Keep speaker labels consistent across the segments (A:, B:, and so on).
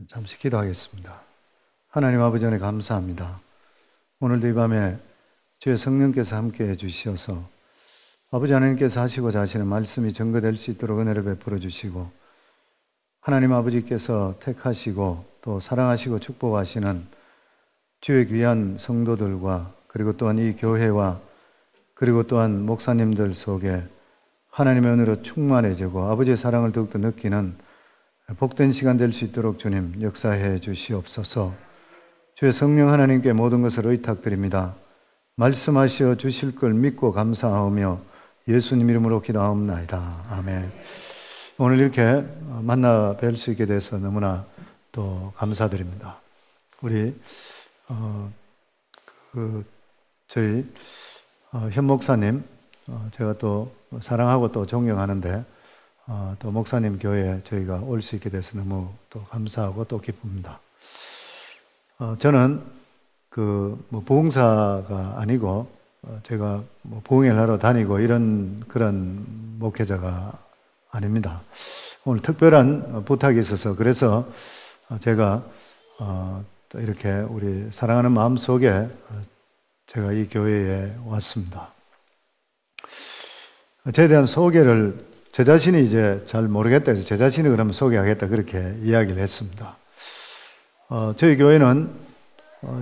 A: 잠시 기도하겠습니다. 하나님 아버지 은혜 감사합니다. 오늘도 이 밤에 주의 성령께서 함께해 주시어서 아버지 하나님께서 하시고자 하시는 말씀이 증거될 수 있도록 은혜를 베풀어 주시고, 하나님 아버지께서 택하시고 또 사랑하시고 축복하시는 주의 귀한 성도들과, 그리고 또한 이 교회와, 그리고 또한 목사님들 속에 하나님의 은혜로 충만해지고 아버지의 사랑을 더욱더 느끼는 복된 시간 될 수 있도록 주님 역사해 주시옵소서. 주의 성령 하나님께 모든 것을 의탁드립니다. 말씀하시어 주실 걸 믿고 감사하며 예수님 이름으로 기도하옵나이다. 아멘. 오늘 이렇게 만나 뵐 수 있게 돼서 너무나 또 감사드립니다. 우리 저희 현 목사님 제가 또 사랑하고 또 존경하는데, 또 목사님 교회에 저희가 올 수 있게 돼서 너무 또 감사하고 또 기쁩니다. 저는 부흥사가 아니고 제가 부흥회를 하러 다니고 이런 그런 목회자가 아닙니다. 오늘 특별한 부탁이 있어서 그래서 제가 또 이렇게 우리 사랑하는 마음 속에 제가 이 교회에 왔습니다. 저에 대한 소개를 제 자신이 이제 잘 모르겠다 해서 제 자신이 그러면 소개하겠다 그렇게 이야기를 했습니다. 저희 교회는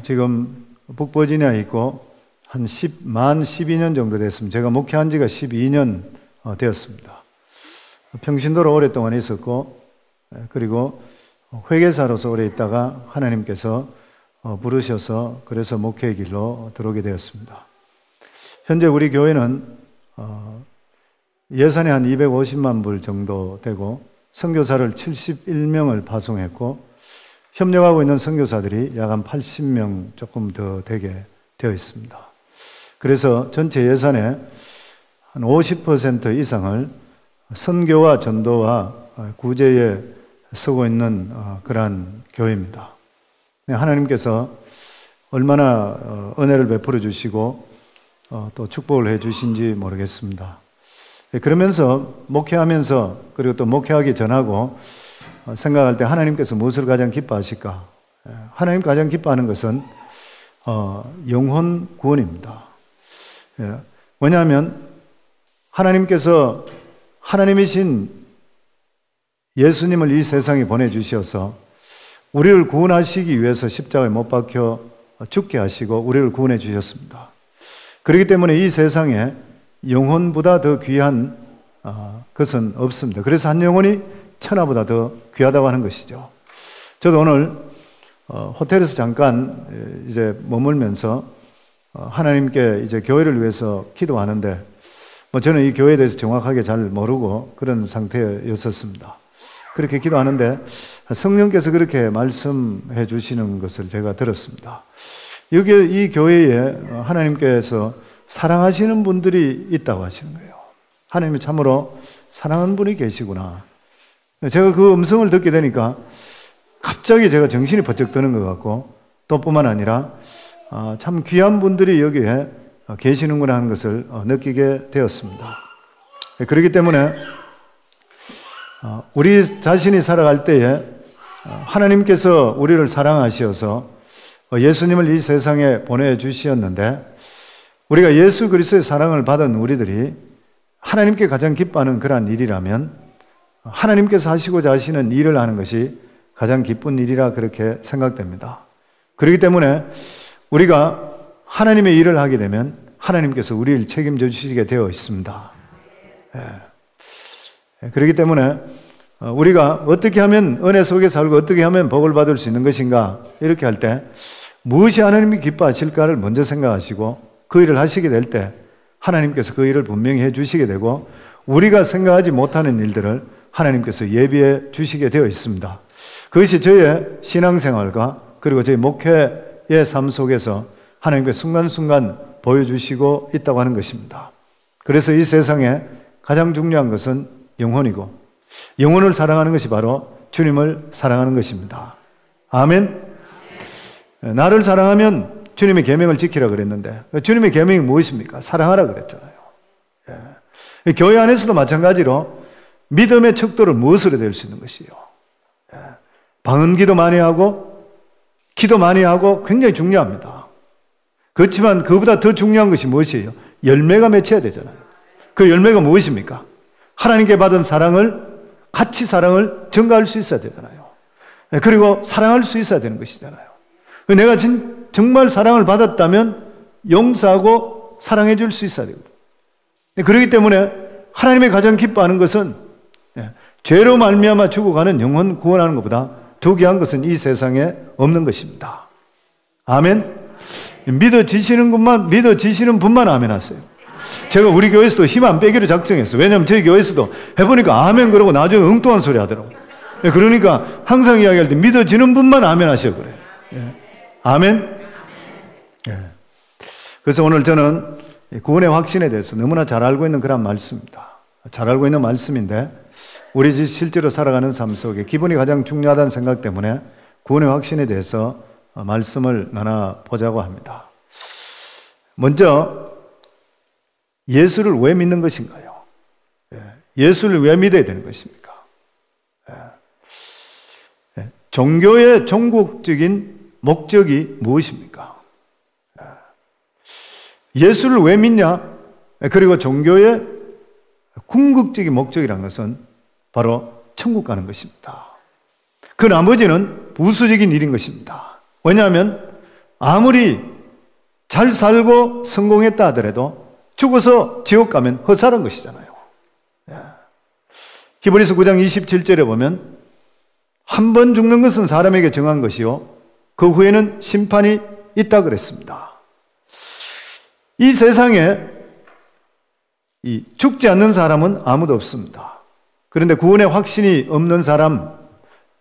A: 지금 북버지니아에 있고 만 12년 정도 됐습니다. 제가 목회한 지가 12년 되었습니다. 평신도로 오랫동안 있었고, 그리고 회계사로서 오래 있다가 하나님께서 부르셔서 그래서 목회의 길로 들어오게 되었습니다. 현재 우리 교회는 예산이 한 250만 불 정도 되고 선교사를 71명을 파송했고, 협력하고 있는 선교사들이 약 한 80명 조금 더 되게 되어 있습니다. 그래서 전체 예산의 한 50% 이상을 선교와 전도와 구제에 쓰고 있는 그러한 교회입니다. 하나님께서 얼마나 은혜를 베풀어 주시고 또 축복을 해 주신지 모르겠습니다. 그러면서 목회하면서, 그리고 또 목회하기 전하고 생각할 때 하나님께서 무엇을 가장 기뻐하실까? 하나님 가장 기뻐하는 것은 영혼 구원입니다. 왜냐하면 하나님께서 하나님이신 예수님을 이 세상에 보내주셔서 우리를 구원하시기 위해서 십자가에 못 박혀 죽게 하시고 우리를 구원해 주셨습니다. 그렇기 때문에 이 세상에 영혼보다 더 귀한 것은 없습니다. 그래서 한 영혼이 천하보다 더 귀하다고 하는 것이죠. 저도 오늘 호텔에서 잠깐 이제 머물면서 하나님께 이제 교회를 위해서 기도하는데, 저는 이 교회에 대해서 정확하게 잘 모르고 그런 상태였었습니다. 그렇게 기도하는데 성령께서 그렇게 말씀해 주시는 것을 제가 들었습니다. 이 교회에 하나님께서 사랑하시는 분들이 있다고 하시는 거예요. 하나님이 참으로 사랑하는 분이 계시구나. 제가 그 음성을 듣게 되니까 갑자기 제가 정신이 번쩍 드는 것 같고, 또 뿐만 아니라 참 귀한 분들이 여기에 계시는구나 하는 것을 느끼게 되었습니다. 그렇기 때문에 우리 자신이 살아갈 때에 하나님께서 우리를 사랑하셔서 예수님을 이 세상에 보내주셨는데, 우리가 예수 그리스도의 사랑을 받은 우리들이 하나님께 가장 기뻐하는 그러한 일이라면 하나님께서 하시고자 하시는 일을 하는 것이 가장 기쁜 일이라 그렇게 생각됩니다. 그렇기 때문에 우리가 하나님의 일을 하게 되면 하나님께서 우리를 책임져 주시게 되어 있습니다. 그렇기 때문에 우리가 어떻게 하면 은혜 속에 살고 어떻게 하면 복을 받을 수 있는 것인가, 이렇게 할 때 무엇이 하나님이 기뻐하실까를 먼저 생각하시고 그 일을 하시게 될 때 하나님께서 그 일을 분명히 해 주시게 되고, 우리가 생각하지 못하는 일들을 하나님께서 예비해 주시게 되어 있습니다. 그것이 저의 신앙생활과 그리고 저희 목회의 삶 속에서 하나님께서 순간순간 보여주시고 있다고 하는 것입니다. 그래서 이 세상에 가장 중요한 것은 영혼이고, 영혼을 사랑하는 것이 바로 주님을 사랑하는 것입니다. 아멘. 나를 사랑하면 주님의 계명을 지키라 그랬는데, 주님의 계명이 무엇입니까? 사랑하라 그랬잖아요. 교회 안에서도 마찬가지로 믿음의 척도를 무엇으로 될 수 있는 것이요? 방언기도 많이 하고 기도 많이 하고 굉장히 중요합니다. 그렇지만 그보다 더 중요한 것이 무엇이에요? 열매가 맺혀야 되잖아요. 그 열매가 무엇입니까? 하나님께 받은 사랑을, 같이 사랑을 전가할 수 있어야 되잖아요. 그리고 사랑할 수 있어야 되는 것이잖아요. 내가 정말 사랑을 받았다면 용서하고 사랑해 줄 수 있어야 되거든요. 그렇기 때문에 하나님의 가장 기뻐하는 것은 죄로 말미암아 죽어가는 영혼 구원하는 것보다 더 귀한 것은 이 세상에 없는 것입니다. 아멘. 믿어지시는 분만 아멘 하세요. 제가 우리 교회에서도 힘 안 빼기로 작정했어요. 왜냐하면 저희 교회에서도 해보니까 아멘 그러고 나중에 엉뚱한 소리 하더라고요. 그러니까 항상 이야기할 때 믿어지는 분만 아멘 하셔 그래요. 아멘. 그래서 오늘 저는 구원의 확신에 대해서 너무나 잘 알고 있는 그런 말씀입니다. 잘 알고 있는 말씀인데 우리 실제로 살아가는 삶 속에 기본이 가장 중요하다는 생각 때문에 구원의 확신에 대해서 말씀을 나눠보자고 합니다. 먼저 예수를 왜 믿는 것인가요? 예수를 왜 믿어야 되는 것입니까? 종교의 종국적인 목적이 무엇입니까? 예수를 왜 믿냐? 그리고 종교의 궁극적인 목적이라는 것은 바로 천국 가는 것입니다. 그 나머지는 부수적인 일인 것입니다. 왜냐하면 아무리 잘 살고 성공했다 하더라도 죽어서 지옥 가면 허살한 것이잖아요. 히브리서 9장 27절에 보면 한 번 죽는 것은 사람에게 정한 것이요 그 후에는 심판이 있다 그랬습니다. 이 세상에 죽지 않는 사람은 아무도 없습니다. 그런데 구원의 확신이 없는 사람,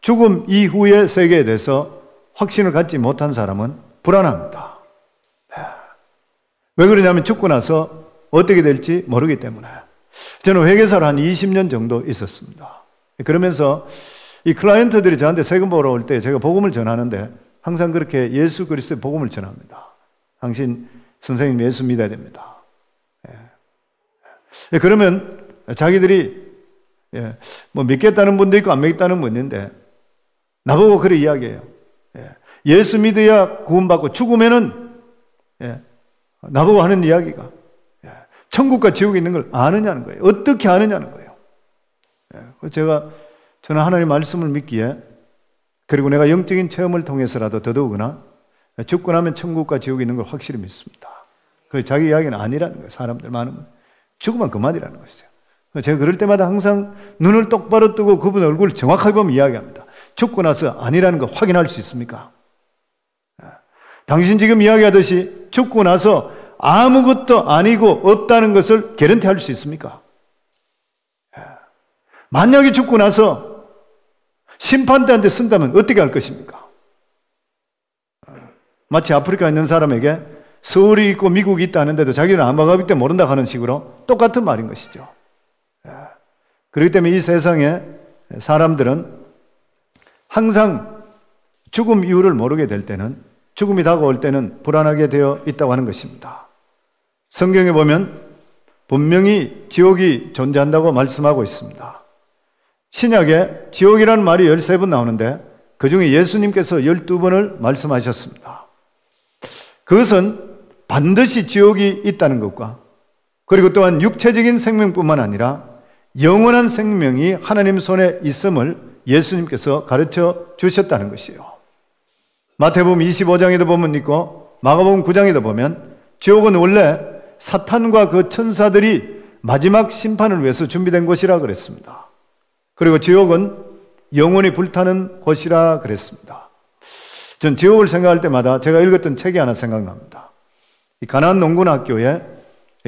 A: 죽음 이후의 세계에 대해서 확신을 갖지 못한 사람은 불안합니다. 왜 그러냐면 죽고 나서 어떻게 될지 모르기 때문에. 저는 회계사를 한 20년 정도 있었습니다. 그러면서 이 클라이언트들이 저한테 세금 보러 올 때 제가 복음을 전하는데 항상 그렇게 예수 그리스도의 복음을 전합니다. 당신 선생님 예수 믿어야 됩니다. 그러면 자기들이 뭐 믿겠다는 분도 있고 안 믿겠다는 분도 있는데 나보고 그래 이야기해요. 예수 믿어야 구원받고 죽으면은 나보고 하는 이야기가 천국과 지옥이 있는 걸 아느냐는 거예요. 어떻게 아느냐는 거예요. 저는 하나님 말씀을 믿기에 그리고 내가 영적인 체험을 통해서라도 더더욱이나 죽고 나면 천국과 지옥이 있는 걸 확실히 믿습니다. 그 자기 이야기는 아니라는 거예요. 사람들 많으면 죽으면 그만이라는 것이죠. 제가 그럴 때마다 항상 눈을 똑바로 뜨고 그분 얼굴을 정확하게 보면 이야기합니다. 죽고 나서 아니라는 거 확인할 수 있습니까? 당신 지금 이야기하듯이 죽고 나서 아무것도 아니고 없다는 것을 개런티할 수 있습니까? 만약에 죽고 나서 심판대한테 쓴다면 어떻게 할 것입니까? 마치 아프리카에 있는 사람에게 서울이 있고 미국이 있다 하는데도 자기는 안 가기 때문에 모른다 하는 식으로 똑같은 말인 것이죠. 그렇기 때문에 이 세상에 사람들은 항상 죽음 이유를 모르게 될 때는, 죽음이 다가올 때는 불안하게 되어 있다고 하는 것입니다. 성경에 보면 분명히 지옥이 존재한다고 말씀하고 있습니다. 신약에 지옥이라는 말이 13번 나오는데 그 중에 예수님께서 12번을 말씀하셨습니다. 그것은 반드시 지옥이 있다는 것과 그리고 또한 육체적인 생명뿐만 아니라 영원한 생명이 하나님 손에 있음을 예수님께서 가르쳐 주셨다는 것이에요. 마태복음 25장에도 보면 있고 마가복음 9장에도 보면 지옥은 원래 사탄과 그 천사들이 마지막 심판을 위해서 준비된 곳이라 그랬습니다. 그리고 지옥은 영원히 불타는 곳이라 그랬습니다. 전 지옥을 생각할 때마다 제가 읽었던 책이 하나 생각납니다. 이 가나안 농군학교에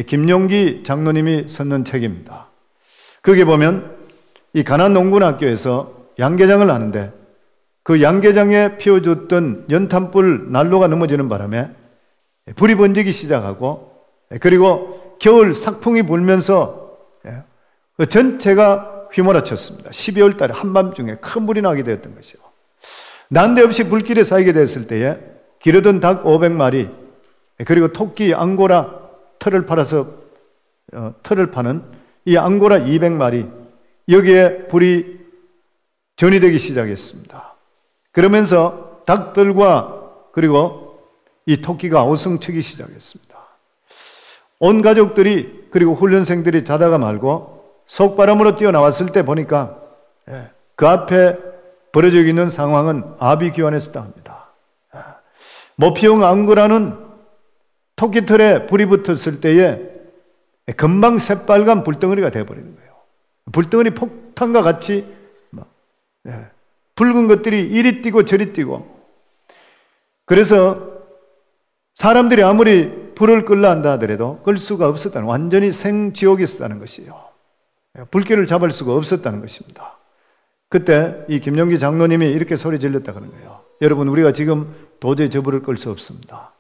A: 김용기 장로님이 썼는 책입니다. 거기에 보면 이 가나안 농군학교에서 양계장을 하는데 그 양계장에 피워줬던 연탄불 난로가 넘어지는 바람에 불이 번지기 시작하고 그리고 겨울 삭풍이 불면서 그 전체가 휘몰아쳤습니다. 12월 달에 한밤중에 큰 불이 나게 되었던 것이요. 난데없이 불길에 쌓이게 됐을 때에 기르던 닭 500마리 그리고 토끼 앙고라 털을 팔아서 털을 파는 이 앙고라 200마리 여기에 불이 전이 되기 시작했습니다. 그러면서 닭들과 그리고 이 토끼가 오승치기 시작했습니다. 온 가족들이 그리고 훈련생들이 자다가 말고 속바람으로 뛰어나왔을 때 보니까 그 앞에 벌어져 있는 상황은 아비규환에서 합니다. 모피용 앙구라는 토끼털에 불이 붙었을 때에 금방 새빨간 불덩어리가 되어버리는 거예요. 불덩어리 폭탄과 같이 붉은 것들이 이리 뛰고 저리 뛰고, 그래서 사람들이 아무리 불을 끌라 한다 하더라도 끌 수가 없었다는, 완전히 생지옥이었다는 것이요. 불길을 잡을 수가 없었다는 것입니다. 그때 이 김용기 장로님이 이렇게 소리 질렀다 그런 거예요. 여러분, 우리가 지금 도저히 저 불을 끌 수 없습니다.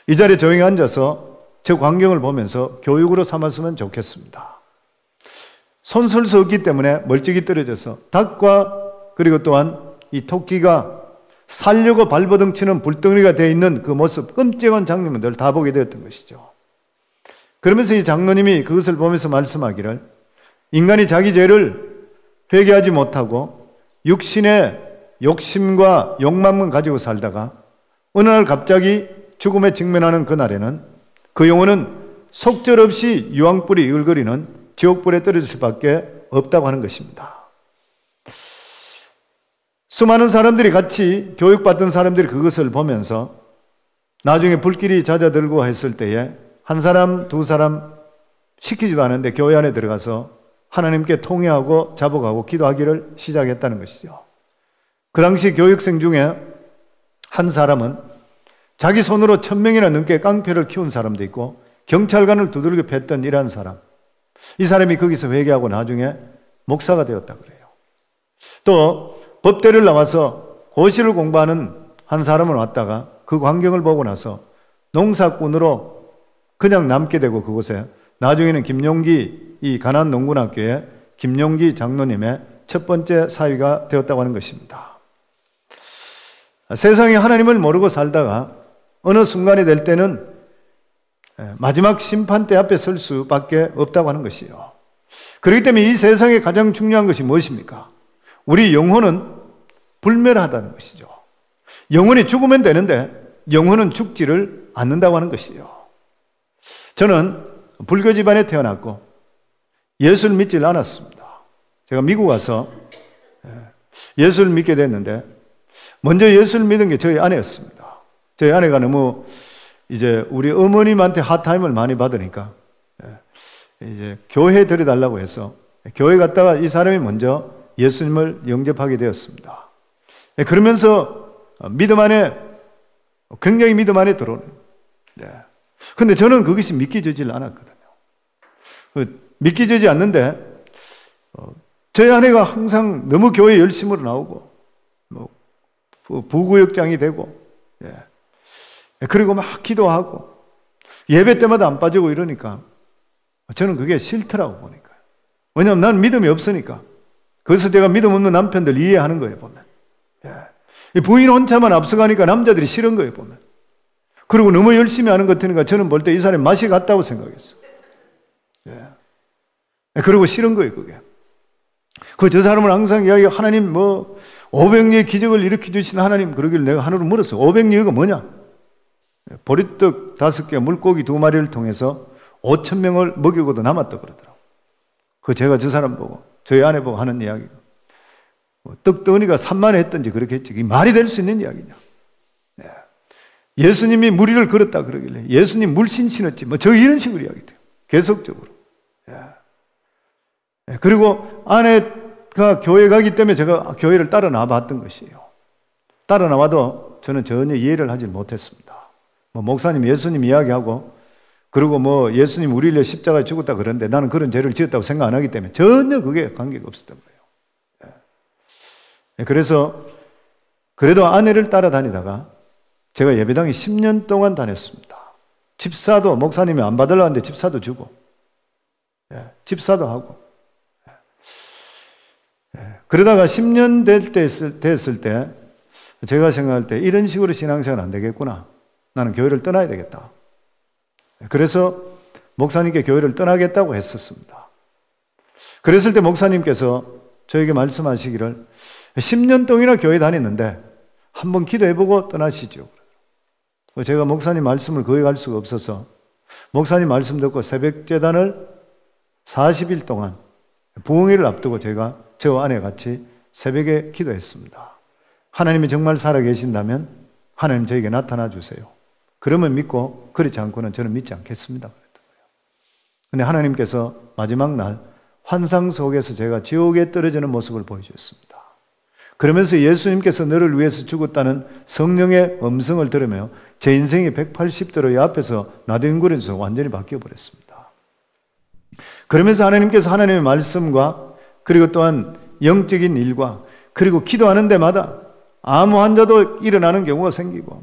A: 이 자리에 조용히 앉아서 저 광경을 보면서 교육으로 삼았으면 좋겠습니다. 손 쓸 수 없기 때문에 멀찍이 떨어져서 닭과 그리고 또한 이 토끼가 살려고 발버둥 치는 불덩이가 되어 있는 그 모습, 끔찍한 장면을 늘 다 보게 되었던 것이죠. 그러면서 이 장로님이 그것을 보면서 말씀하기를, 인간이 자기 죄를 회개하지 못하고 육신의 욕심과 욕망만 가지고 살다가 어느 날 갑자기 죽음에 직면하는 그날에는 그 영혼은 속절없이 유황불이 을거리는 지옥불에 떨어질 수밖에 없다고 하는 것입니다. 수많은 사람들이, 같이 교육받던 사람들이 그것을 보면서 나중에 불길이 잦아들고 했을 때에 한 사람, 두 사람 시키지도 않은데 교회 안에 들어가서 하나님께 통회하고 자복하고 기도하기를 시작했다는 것이죠. 그 당시 교육생 중에 한 사람은 자기 손으로 1000명이나 넘게 깡패를 키운 사람도 있고 경찰관을 두들겨 팼던 이러한 사람, 이 사람이 거기서 회개하고 나중에 목사가 되었다 그래요. 또 법대를 나와서 고시를 공부하는 한 사람은 왔다가 그 광경을 보고 나서 농사꾼으로 그냥 남게 되고, 그곳에 나중에는 김용기, 이 가난 농군학교의 김용기 장로님의 첫 번째 사위가 되었다고 하는 것입니다. 세상에 하나님을 모르고 살다가 어느 순간이 될 때는 마지막 심판대 앞에 설 수밖에 없다고 하는 것이요. 그렇기 때문에 이 세상에 가장 중요한 것이 무엇입니까? 우리 영혼은 불멸하다는 것이죠. 영혼이 죽으면 되는데 영혼은 죽지를 않는다고 하는 것이요. 저는 불교 집안에 태어났고 예수를 믿질 않았습니다. 제가 미국 와서 예수를 믿게 됐는데 먼저 예수를 믿은 게 저희 아내였습니다. 저희 아내가 너무 이제 우리 어머님한테 핫타임을 많이 받으니까 이제 교회에 데려달라고 해서 교회 갔다가 이 사람이 먼저 예수님을 영접하게 되었습니다. 그러면서 믿음 안에, 굉장히 믿음 안에 들어오는. 근데 저는 그것이 믿기지질 않았거든요. 믿기지지 않는데 저희 아내가 항상 너무 교회 열심으로 나오고 부구역장이 되고, 그리고 막 기도하고 예배 때마다 안 빠지고 이러니까 저는 그게 싫더라고 보니까. 왜냐하면 난 믿음이 없으니까. 그래서 제가 믿음 없는 남편들 이해하는 거예요, 보면. 부인 혼자만 앞서가니까 남자들이 싫은 거예요, 보면. 그리고 너무 열심히 하는 것 같으니까 저는 볼 때 이 사람이 맛이 갔다고 생각했어. 그리고 싫은 거예요, 그게. 저 사람은 항상 이야기가, 하나님 500리의 기적을 일으켜 주신 하나님, 그러길 내가 하늘로 물었어요. 500리가 뭐냐? 보리떡 5개, 물고기 2마리를 통해서 5,000명을 먹이고도 남았다 그러더라고요. 제가 저 사람 보고, 저희 아내 보고 하는 이야기가, 떡덩이가 산만했던지 그렇게 했지, 이게 말이 될 수 있는 이야기냐. 예수님이 무리를 걸었다 그러길래 예수님 물신 신었지, 저 이런 식으로 이야기돼요. 계속적으로. 그리고 아내가 교회 가기 때문에 제가 교회를 따라 나와봤던 것이에요. 따라 나와도 저는 전혀 이해를 하지 못했습니다. 목사님 예수님 이야기하고, 그리고 예수님 우리를 위해 십자가에 죽었다 그러는데 나는 그런 죄를 지었다고 생각 안 하기 때문에 전혀 그게 관계가 없었던 거예요. 그래서 그래도 아내를 따라다니다가 제가 예배당에 10년 동안 다녔습니다. 집사도, 목사님이 안 받으려고 하는데 집사도 주고, 집사도 하고. 그러다가 10년 됐을 때 제가 생각할 때 이런 식으로 신앙생활 안 되겠구나. 나는 교회를 떠나야 되겠다. 그래서 목사님께 교회를 떠나겠다고 했었습니다. 그랬을 때 목사님께서 저에게 말씀하시기를, 10년 동안이나 교회 다녔는데 한번 기도해보고 떠나시죠. 제가 목사님 말씀을 거기 갈 수가 없어서 목사님 말씀 듣고 새벽 재단을 40일 동안 부흥회를 앞두고 제가 저와 아내 같이 새벽에 기도했습니다. 하나님이 정말 살아계신다면 하나님 저에게 나타나 주세요. 그러면 믿고 그렇지 않고는 저는 믿지 않겠습니다. 그런데 하나님께서 마지막 날 환상 속에서 제가 지옥에 떨어지는 모습을 보여주셨습니다. 그러면서 예수님께서 너를 위해서 죽었다는 성령의 음성을 들으며 제 인생이 180도로 이 앞에서 나뒹굴면서 완전히 바뀌어버렸습니다. 그러면서 하나님께서 하나님의 말씀과 그리고 또한 영적인 일과 그리고 기도하는 데마다 아무 환자도 일어나는 경우가 생기고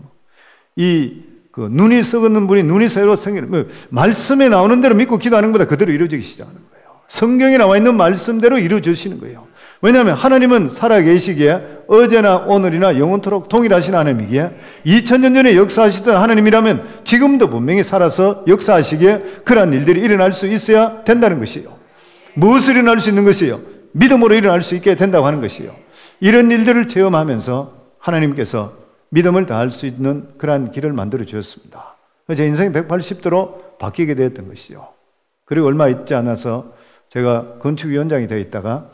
A: 눈이 썩었는 분이 눈이 새로 생기는 말씀에 나오는 대로 믿고 기도하는 것보다 그대로 이루어지기 시작하는 거예요. 성경에 나와 있는 말씀대로 이루어주시는 거예요. 왜냐하면 하나님은 살아계시기에 어제나 오늘이나 영원토록 동일하신 하나님이기에 2000년 전에 역사하시던 하나님이라면 지금도 분명히 살아서 역사하시기에 그러한 일들이 일어날 수 있어야 된다는 것이에요. 무엇을 일어날 수 있는 것이에요? 믿음으로 일어날 수 있게 된다고 하는 것이에요. 이런 일들을 체험하면서 하나님께서 믿음을 다할 수 있는 그러한 길을 만들어 주셨습니다. 제 인생이 180도로 바뀌게 되었던 것이요. 그리고 얼마 있지 않아서 제가 건축위원장이 되어 있다가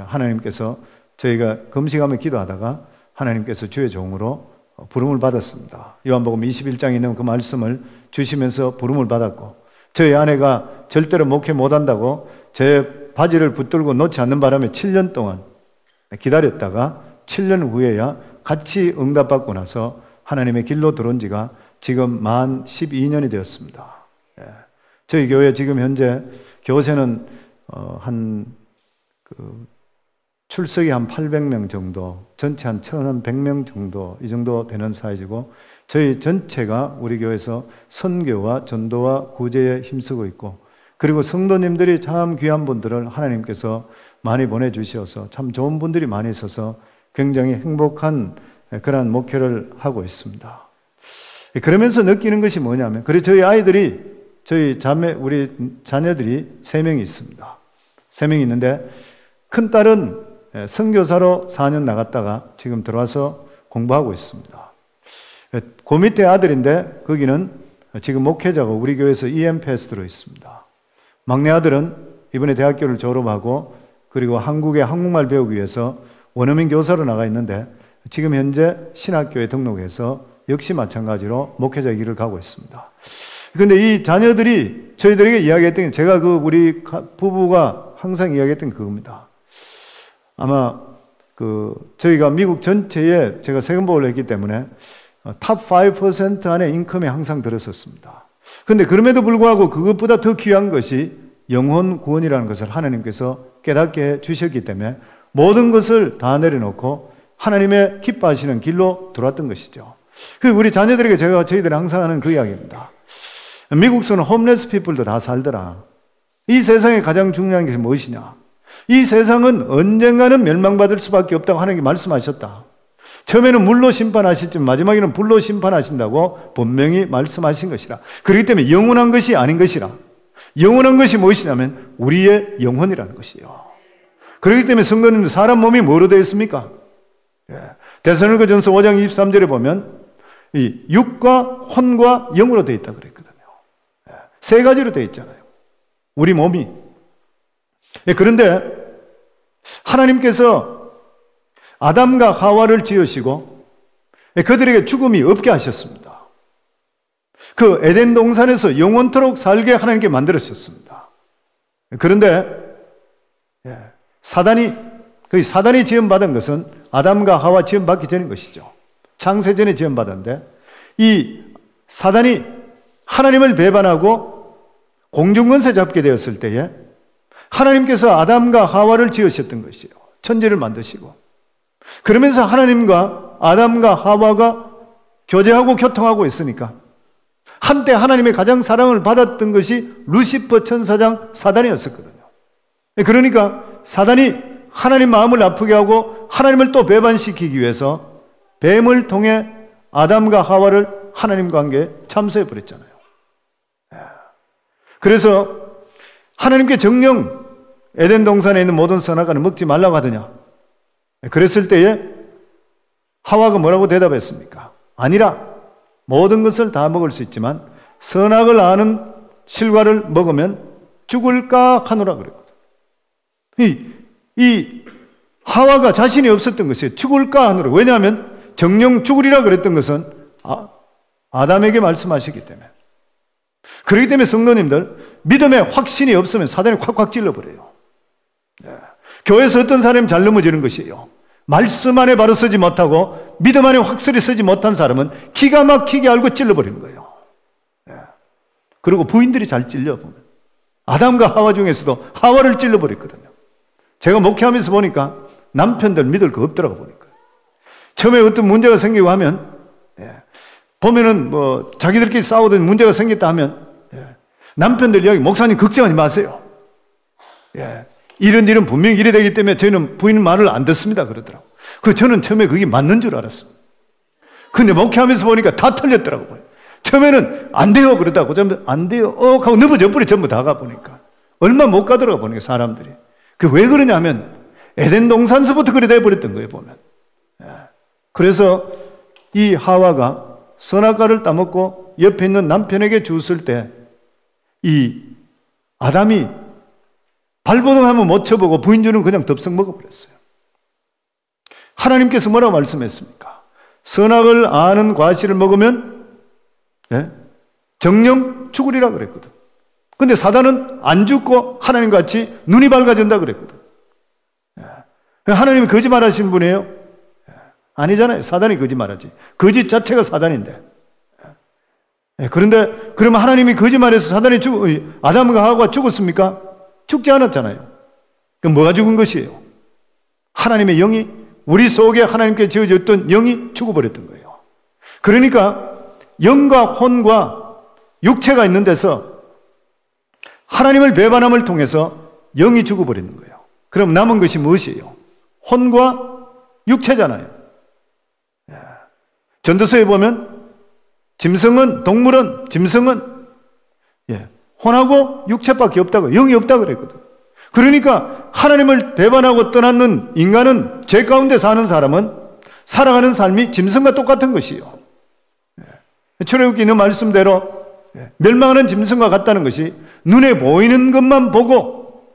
A: 하나님께서 저희가 금식하며 기도하다가 하나님께서 주의 종으로 부름을 받았습니다. 요한복음 21장에 있는 그 말씀을 주시면서 부름을 받았고 저희 아내가 절대로 목회 못한다고 제 바지를 붙들고 놓지 않는 바람에 7년 동안 기다렸다가 7년 후에야 같이 응답받고 나서 하나님의 길로 들어온 지가 지금 만 12년이 되었습니다. 저희 교회 지금 현재 교세는 출석이 한 800명 정도, 전체 한 1100명 정도, 이 정도 되는 사이즈고, 저희 전체가 우리 교회에서 선교와 전도와 구제에 힘쓰고 있고, 그리고 성도님들이 참 귀한 분들을 하나님께서 많이 보내주셔서 참 좋은 분들이 많이 있어서 굉장히 행복한 그런 목회를 하고 있습니다. 그러면서 느끼는 것이 뭐냐면, 그래 저희 아이들이, 우리 자녀들이 3명이 있습니다. 3명이 있는데, 큰 딸은 선교사로 4년 나갔다가 지금 들어와서 공부하고 있습니다. 그 밑에 아들인데 거기는 지금 목회자고 우리 교회에서 EMPS로 있습니다. 막내 아들은 이번에 대학교를 졸업하고 그리고 한국에 한국말 배우기 위해서 원어민 교사로 나가 있는데 지금 현재 신학교에 등록해서 역시 마찬가지로 목회자 길을 가고 있습니다. 그런데 이 자녀들이 저희들에게 이야기했던 게, 제가 우리 부부가 항상 이야기했던 그겁니다. 아마 저희가 미국 전체에 제가 세금보험을 했기 때문에 탑 5% 안에 인컴에 항상 들었었습니다. 그런데 그럼에도 불구하고 그것보다 더 귀한 것이 영혼 구원이라는 것을 하나님께서 깨닫게 해 주셨기 때문에 모든 것을 다 내려놓고 하나님의 기뻐하시는 길로 들어왔던 것이죠. 우리 자녀들에게 저희들이 항상 하는 그 이야기입니다. 미국서는 홈레스 피플도 다 살더라. 이 세상에 가장 중요한 것이 무엇이냐? 이 세상은 언젠가는 멸망받을 수밖에 없다고 하나님께 말씀하셨다. 처음에는 물로 심판하시지만 마지막에는 불로 심판하신다고 분명히 말씀하신 것이라. 그렇기 때문에 영원한 것이 아닌 것이라. 영원한 것이 무엇이냐면 우리의 영혼이라는 것이요. 그렇기 때문에 성도님들, 사람 몸이 뭐로 되어 있습니까? 데살로니가전서 5장 23절에 보면 이 육과 혼과 영으로 되어 있다 그랬거든요. 3가지로 되어 있잖아요. 우리 몸이. 그런데 하나님께서 아담과 하와를 지으시고 그들에게 죽음이 없게 하셨습니다. 그 에덴 동산에서 영원토록 살게 하나님께 만들으셨습니다. 그런데 사단이 지음받은 것은 아담과 하와 지음받기 전인 것이죠. 창세 전에 지음받았는데 이 사단이 하나님을 배반하고 공중권세 잡게 되었을 때에 하나님께서 아담과 하와를 지으셨던 것이에요. 천지를 만드시고. 그러면서 하나님과 아담과 하와가 교제하고 교통하고 있으니까 한때 하나님의 가장 사랑을 받았던 것이 루시퍼 천사장 사단이었었거든요. 그러니까 사단이 하나님 마음을 아프게 하고 하나님을 또 배반시키기 위해서 뱀을 통해 아담과 하와를 하나님과 관계에 참소해버렸잖아요. 그래서 하나님께 정녕 에덴 동산에 있는 모든 선악과는 먹지 말라고 하더냐? 그랬을 때에 하와가 뭐라고 대답했습니까? 아니라 모든 것을 다 먹을 수 있지만 선악을 아는 실과를 먹으면 죽을까 하노라 그랬거든. 이 하와가 자신이 없었던 것이에요. 죽을까 하노라. 왜냐하면 정령 죽으리라 그랬던 것은 아담에게 말씀하셨기 때문에. 그렇기 때문에 성도님들, 믿음에 확신이 없으면 사단이 콱콱 찔러버려요. 교회에서 어떤 사람이 잘 넘어지는 것이에요. 말씀 안에 바로 서지 못하고 믿음 안에 확실히 서지 못한 사람은 기가 막히게 알고 찔러버리는 거예요. 그리고 부인들이 잘 찔려보면 아담과 하와 중에서도 하와를 찔러버렸거든요. 제가 목회하면서 보니까 남편들 믿을 거 없더라고 보니까. 처음에 어떤 문제가 생기고 하면 보면은 뭐 자기들끼리 싸우던 문제가 생겼다 하면 남편들 이야기, 목사님 걱정하지 마세요. 이런 분명히 이래 되기 때문에 저희는 부인 말을 안 듣습니다 그러더라고. 저는 처음에 그게 맞는 줄 알았어요. 근데 목회하면서 보니까 다 틀렸더라고요. 처음에는 안 돼요 그러다고 전부 안 돼요 하고 넘어져 버리 전부 다 가보니까 얼마 못 가더라고 보니까 사람들이. 왜 그러냐면 에덴 동산서부터 그래 돼버렸던 거예요 보면. 그래서 이 하와가 선악과를 따먹고 옆에 있는 남편에게 줬을 때 이 아담이 발버둥하면 못 쳐보고 부인주는 그냥 덥석 먹어버렸어요. 하나님께서 뭐라고 말씀했습니까? 선악을 아는 과실을 먹으면 정령 죽으리라 그랬거든. 근데 사단은 안 죽고 하나님과 같이 눈이 밝아진다 그랬거든. 하나님이 거짓말하신 분이에요? 아니잖아요. 사단이 거짓말하지. 거짓 자체가 사단인데. 그런데 그러면 하나님이 거짓말해서 사단이 아담과 하와가 죽었습니까? 죽지 않았잖아요. 그럼 뭐가 죽은 것이에요? 하나님의 영이, 우리 속에 하나님께 지어졌던 영이 죽어버렸던 거예요. 그러니까 영과 혼과 육체가 있는 데서 하나님을 배반함을 통해서 영이 죽어버리는 거예요. 그럼 남은 것이 무엇이에요? 혼과 육체잖아요. 전도서에 보면 짐승은 혼하고 육체밖에 없다고, 영이 없다고 그랬거든. 그러니까 하나님을 배반하고 떠났는 인간은, 죄 가운데 사는 사람은 살아가는 삶이 짐승과 똑같은 것이에요. 출애굽기 있는 말씀대로 멸망하는 짐승과 같다는 것이 눈에 보이는 것만 보고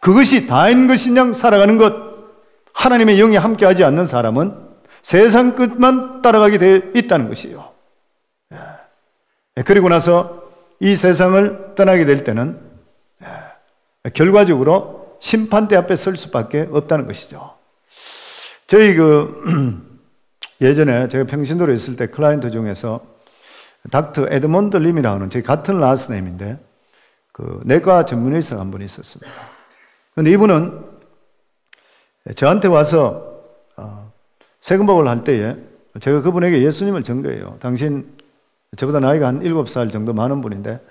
A: 그것이 다인 것인 양 살아가는 것, 하나님의 영이 함께하지 않는 사람은 세상 끝만 따라가게 되어 있다는 것이에요. 그리고 나서 이 세상을 떠나게 될 때는 결과적으로 심판대 앞에 설 수밖에 없다는 것이죠. 저희 예전에 제가 평신도로 있을 때 클라이언트 중에서 닥터 에드먼드 림이라는 저희 같은 라스네임인데 내과 전문의사 한 분이 있었습니다. 그런데 이분은 저한테 와서 세금복을 할 때에 제가 그분에게 예수님을 전 거예요. 당신 저보다 나이가 한 7살 정도 많은 분인데,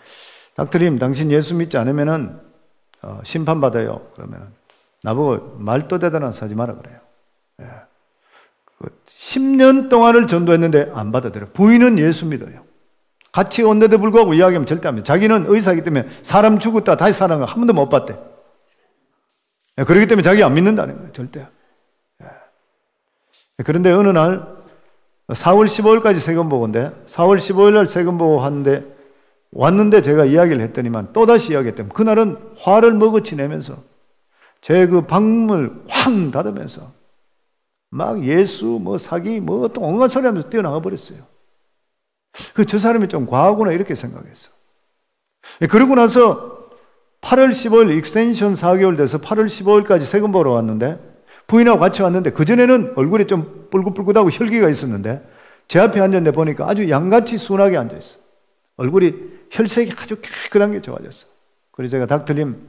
A: 닥터님 당신 예수 믿지 않으면은 심판받아요. 그러면 나보고 말도 대단한 소리 하지 마라 그래요. 10년 동안을 전도했는데 안 받아들여요. 부인은 예수 믿어요. 같이 온데도 불구하고 이야기하면 절대 안 믿어요. 자기는 의사이기 때문에 사람 죽었다 다시 살아난 거 한 번도 못 봤대. 그렇기 때문에 자기 안 믿는다는 거예요. 절대. 그런데 어느 날 4월 15일까지 세금보고인데 4월 15일 날 세금보고 하는데 왔는데 제가 이야기를 했더니만 또다시 이야기했더니 그날은 화를 먹어치내면서 제 그 방문을 확 닫으면서 막 예수 뭐 사기 뭐 또 온갖 소리 하면서 뛰어나가 버렸어요. 저 사람이 좀 과하구나 이렇게 생각했어. 그러고 나서 8월 15일 익스텐션 4개월 돼서 8월 15일까지 세금 보러 왔는데 부인하고 같이 왔는데 그전에는 얼굴이 좀 뿔긋뿔긋하고 혈기가 있었는데 제 앞에 앉았는데 보니까 아주 양같이 순하게 앉아있어. 얼굴이 혈색이 아주 깨끗한 게 좋아졌어. 그래서 제가 닥터님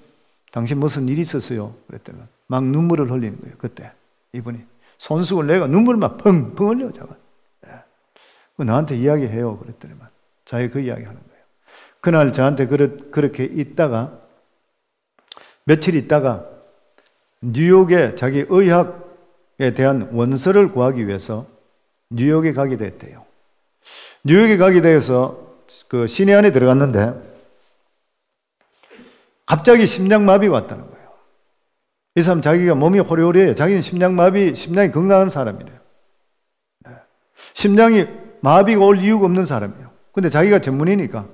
A: 당신 무슨 일이 있었어요? 그랬더니 막 눈물을 흘리는 거예요. 그때 이분이 손수건 내가 눈물을 막 펑펑 흘려 자가. 나한테 이야기해요. 그랬더니만 자기 그 이야기 하는 거예요. 그날 저한테 그렇게 있다가 며칠 있다가 뉴욕에 자기 의학에 대한 원서를 구하기 위해서 뉴욕에 가게 됐대요. 뉴욕에 가게 돼서 그 시내 안에 들어갔는데 갑자기 심장마비가 왔다는 거예요. 이 사람 자기가 몸이 호리호리해요. 자기는 심장마비, 심장이 건강한 사람이래요. 심장이 마비가 올 이유가 없는 사람이에요. 근데 자기가 전문이니까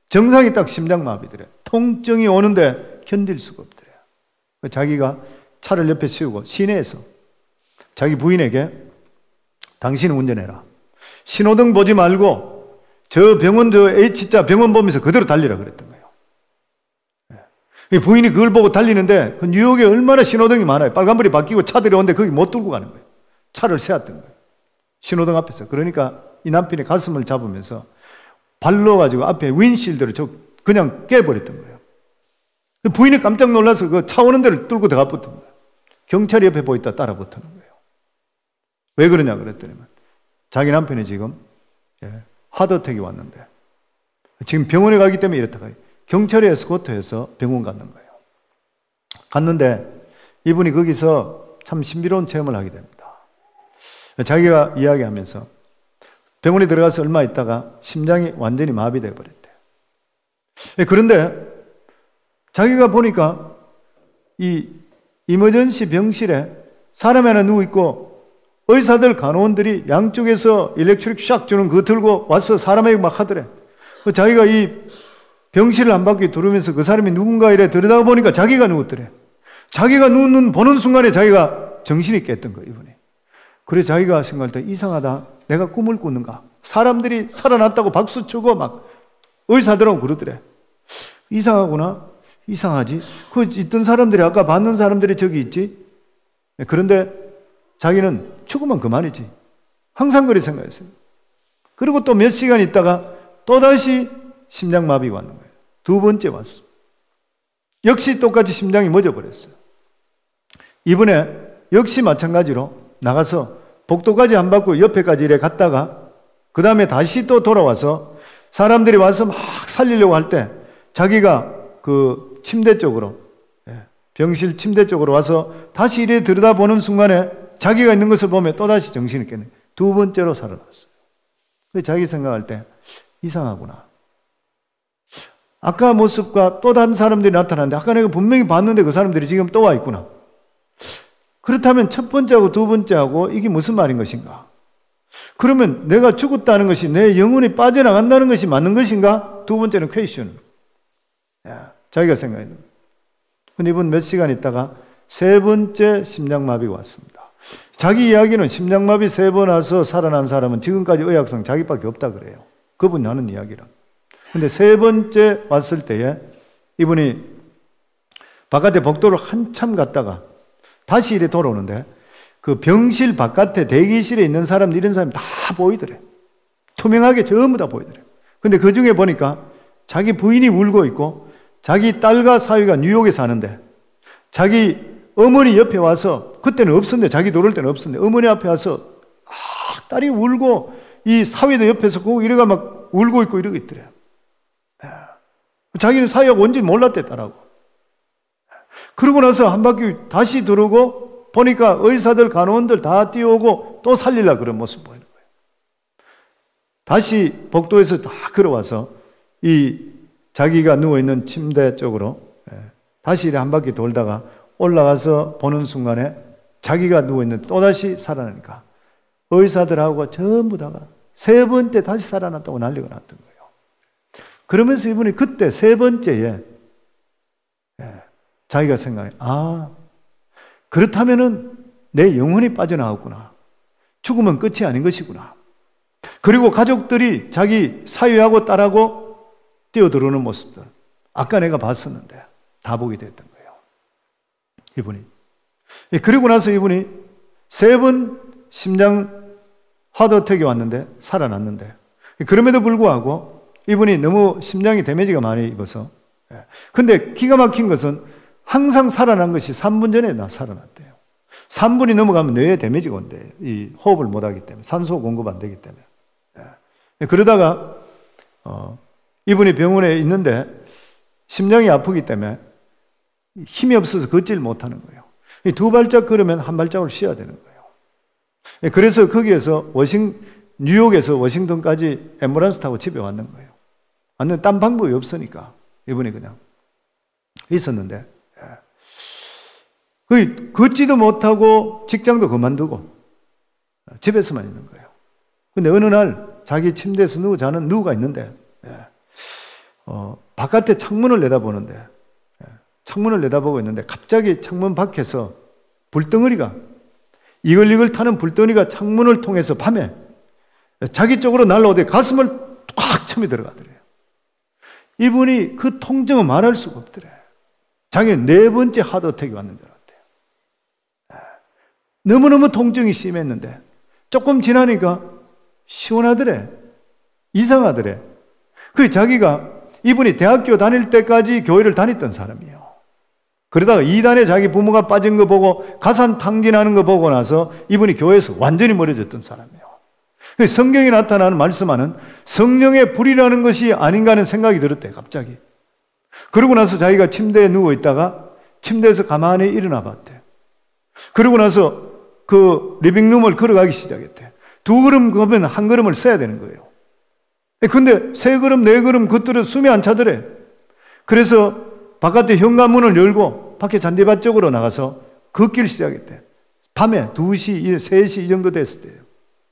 A: 정상이 딱 심장마비더래. 통증이 오는데 견딜 수가 없더래. 자기가 차를 옆에 세우고 시내에서 자기 부인에게 당신은 운전해라. 신호등 보지 말고 저 병원, 저 H자 병원 보면서 그대로 달리라 그랬던 거예요. 부인이 그걸 보고 달리는데 그 뉴욕에 얼마나 신호등이 많아요. 빨간불이 바뀌고 차들이 오는데 거기 못 뚫고 가는 거예요. 차를 세웠던 거예요. 신호등 앞에서. 그러니까 이 남편이 가슴을 잡으면서 발로 가지고 앞에 윈실드를 그냥 깨버렸던 거예요. 부인이 깜짝 놀라서 그 차 오는 데를 뚫고 들어가 붙은 거예요. 경찰이 옆에 보이다 따라 붙는 거예요. 왜 그러냐 그랬더니 자기 남편이 지금 하드어택이 왔는데 지금 병원에 가기 때문에 이렇다가 경찰에 에스코트해서 병원 갔는 거예요. 갔는데 이분이 거기서 참 신비로운 체험을 하게 됩니다. 자기가 이야기하면서 병원에 들어가서 얼마 있다가 심장이 완전히 마비되어 버렸대요. 그런데 자기가 보니까 이 이머전시 병실에 사람이 하나 누워있고 의사들, 간호원들이 양쪽에서 일렉트릭 샥 주는 그거 들고 와서 사람에게 막 하더래. 자기가 이 병실을 한 바퀴 두르면서 그 사람이 누군가 이래 들여다가 보니까 자기가 누웠더래. 자기가 보는 순간에 자기가 정신이 깼던 거예요, 이분이. 그래서 자기가 생각할 때 이상하다. 내가 꿈을 꾸는가? 사람들이 살아났다고 박수 치고 막 의사들하고 그러더래. 이상하구나. 이상하지. 그 있던 사람들이 아까 봤는 사람들이 저기 있지. 그런데 자기는 죽으면 그만이지. 항상 그렇게 생각했어요. 그리고 또 몇 시간 있다가 또다시 심장마비가 왔는 거예요. 두 번째 왔어. 역시 똑같이 심장이 멎어버렸어요. 이번에 역시 마찬가지로 나가서 복도까지 안 받고 옆에까지 이래 갔다가 그 다음에 다시 또 돌아와서 사람들이 와서 막 살리려고 할 때 자기가 그 침대 쪽으로, 병실 침대 쪽으로 와서 다시 이래 들여다보는 순간에 자기가 있는 것을 보면 또다시 정신이 깨네. 두 번째로 살아났어요. 그래서 자기 생각할 때 이상하구나. 아까 모습과 또 다른 사람들이 나타났는데 아까 내가 분명히 봤는데 그 사람들이 지금 또 와 있구나. 그렇다면 첫 번째하고 두 번째하고 이게 무슨 말인 것인가? 그러면 내가 죽었다는 것이 내 영혼이 빠져나간다는 것이 맞는 것인가? 두 번째는 퀘스천. 자기가 생각해요. 근데 이분 몇 시간 있다가 세 번째 심장마비가 왔습니다. 자기 이야기는 심장마비 세 번 와서 살아난 사람은 지금까지 의학상 자기밖에 없다 그래요. 그분이 하는 이야기라. 근데 세 번째 왔을 때에 이분이 바깥에 복도를 한참 갔다가 다시 이래 돌아오는데 그 병실 바깥에 대기실에 있는 사람들 이런 사람이 다 보이더래. 투명하게 전부 다 보이더래. 근데 그 중에 보니까 자기 부인이 울고 있고 자기 딸과 사위가 뉴욕에 사는데 자기 어머니 옆에 와서 그때는 없었는데 자기 돌아올 때는 없었는데 어머니 앞에 와서 딸이 울고 이 사위도 옆에서 꼭 이래가 막 울고 있고 이러고 있더래. 자기는 사위가 뭔지 몰랐대 딸하고. 그러고 나서 한 바퀴 다시 들어오고 보니까 의사들, 간호원들 다 뛰어오고 또 살리려고 그런 모습 보이는 거예요. 다시 복도에서 다 걸어와서 이 자기가 누워있는 침대 쪽으로 다시 이래 한 바퀴 돌다가 올라가서 보는 순간에 자기가 누워있는 또다시 살아나니까 의사들하고 전부 다가 세 번째 다시 살아났다고 난리가 났던 거예요. 그러면서 이분이 그때 세 번째에 자기가 생각해, 그렇다면은 내 영혼이 빠져나왔구나. 죽으면 끝이 아닌 것이구나. 그리고 가족들이 자기 사위하고 딸하고 뛰어들어오는 모습들. 아까 내가 봤었는데 다 보게 됐던 거예요. 이분이. 그리고 나서 이분이 세 번 심장 하드어택이 왔는데 살아났는데 그럼에도 불구하고 이분이 너무 심장이 데미지가 많이 입어서 근데 기가 막힌 것은 항상 살아난 것이 3분 전에 살아났대요. 3분이 넘어가면 뇌에 데미지가 온대요. 이 호흡을 못하기 때문에 산소 공급 안 되기 때문에. 그러다가 이분이 병원에 있는데 심장이 아프기 때문에 힘이 없어서 걷질 못하는 거예요. 두 발짝 걸으면 한 발짝을 쉬어야 되는 거예요. 그래서 거기에서 뉴욕에서 워싱턴까지 앰뷸런스 타고 집에 왔는 거예요. 왔는데 딴 방법이 없으니까 이분이 그냥 있었는데 거의 걷지도 못하고 직장도 그만두고 집에서만 있는 거예요. 근데 어느 날 자기 침대에서 누워 자는 누구가 있는데 바깥에 창문을 내다보는데 창문을 내다보고 있는데 갑자기 창문 밖에서 불덩어리가 이글이글 타는 불덩어리가 창문을 통해서 밤에 자기 쪽으로 날라오되 가슴을 꽉 참이 들어가더래요. 이분이 그 통증을 말할 수가 없더래. 자기 4번째 하드어택이 왔는 줄 알았대요. 너무너무 통증이 심했는데 조금 지나니까 시원하더래. 이상하더래. 그 자기가 이분이 대학교 다닐 때까지 교회를 다녔던 사람이에요. 그러다가 이단에 자기 부모가 빠진 거 보고 가산 탕진하는 거 보고 나서 이분이 교회에서 완전히 멀어졌던 사람이에요. 성경에 나타나는 말씀하는 성령의 불이라는 것이 아닌가 하는 생각이 들었대요. 갑자기. 그러고 나서 자기가 침대에 누워 있다가 침대에서 가만히 일어나 봤대요. 그러고 나서 그 리빙룸을 걸어가기 시작했대요. 2걸음 가면 1걸음을 세야 되는 거예요. 근데 3걸음, 4걸음 걷더라도 숨이 안 차더래. 그래서 바깥에 현관문을 열고 밖에 잔디밭 쪽으로 나가서 걷기를 시작했대요. 밤에 2시, 3시 이 정도 됐을 때예요.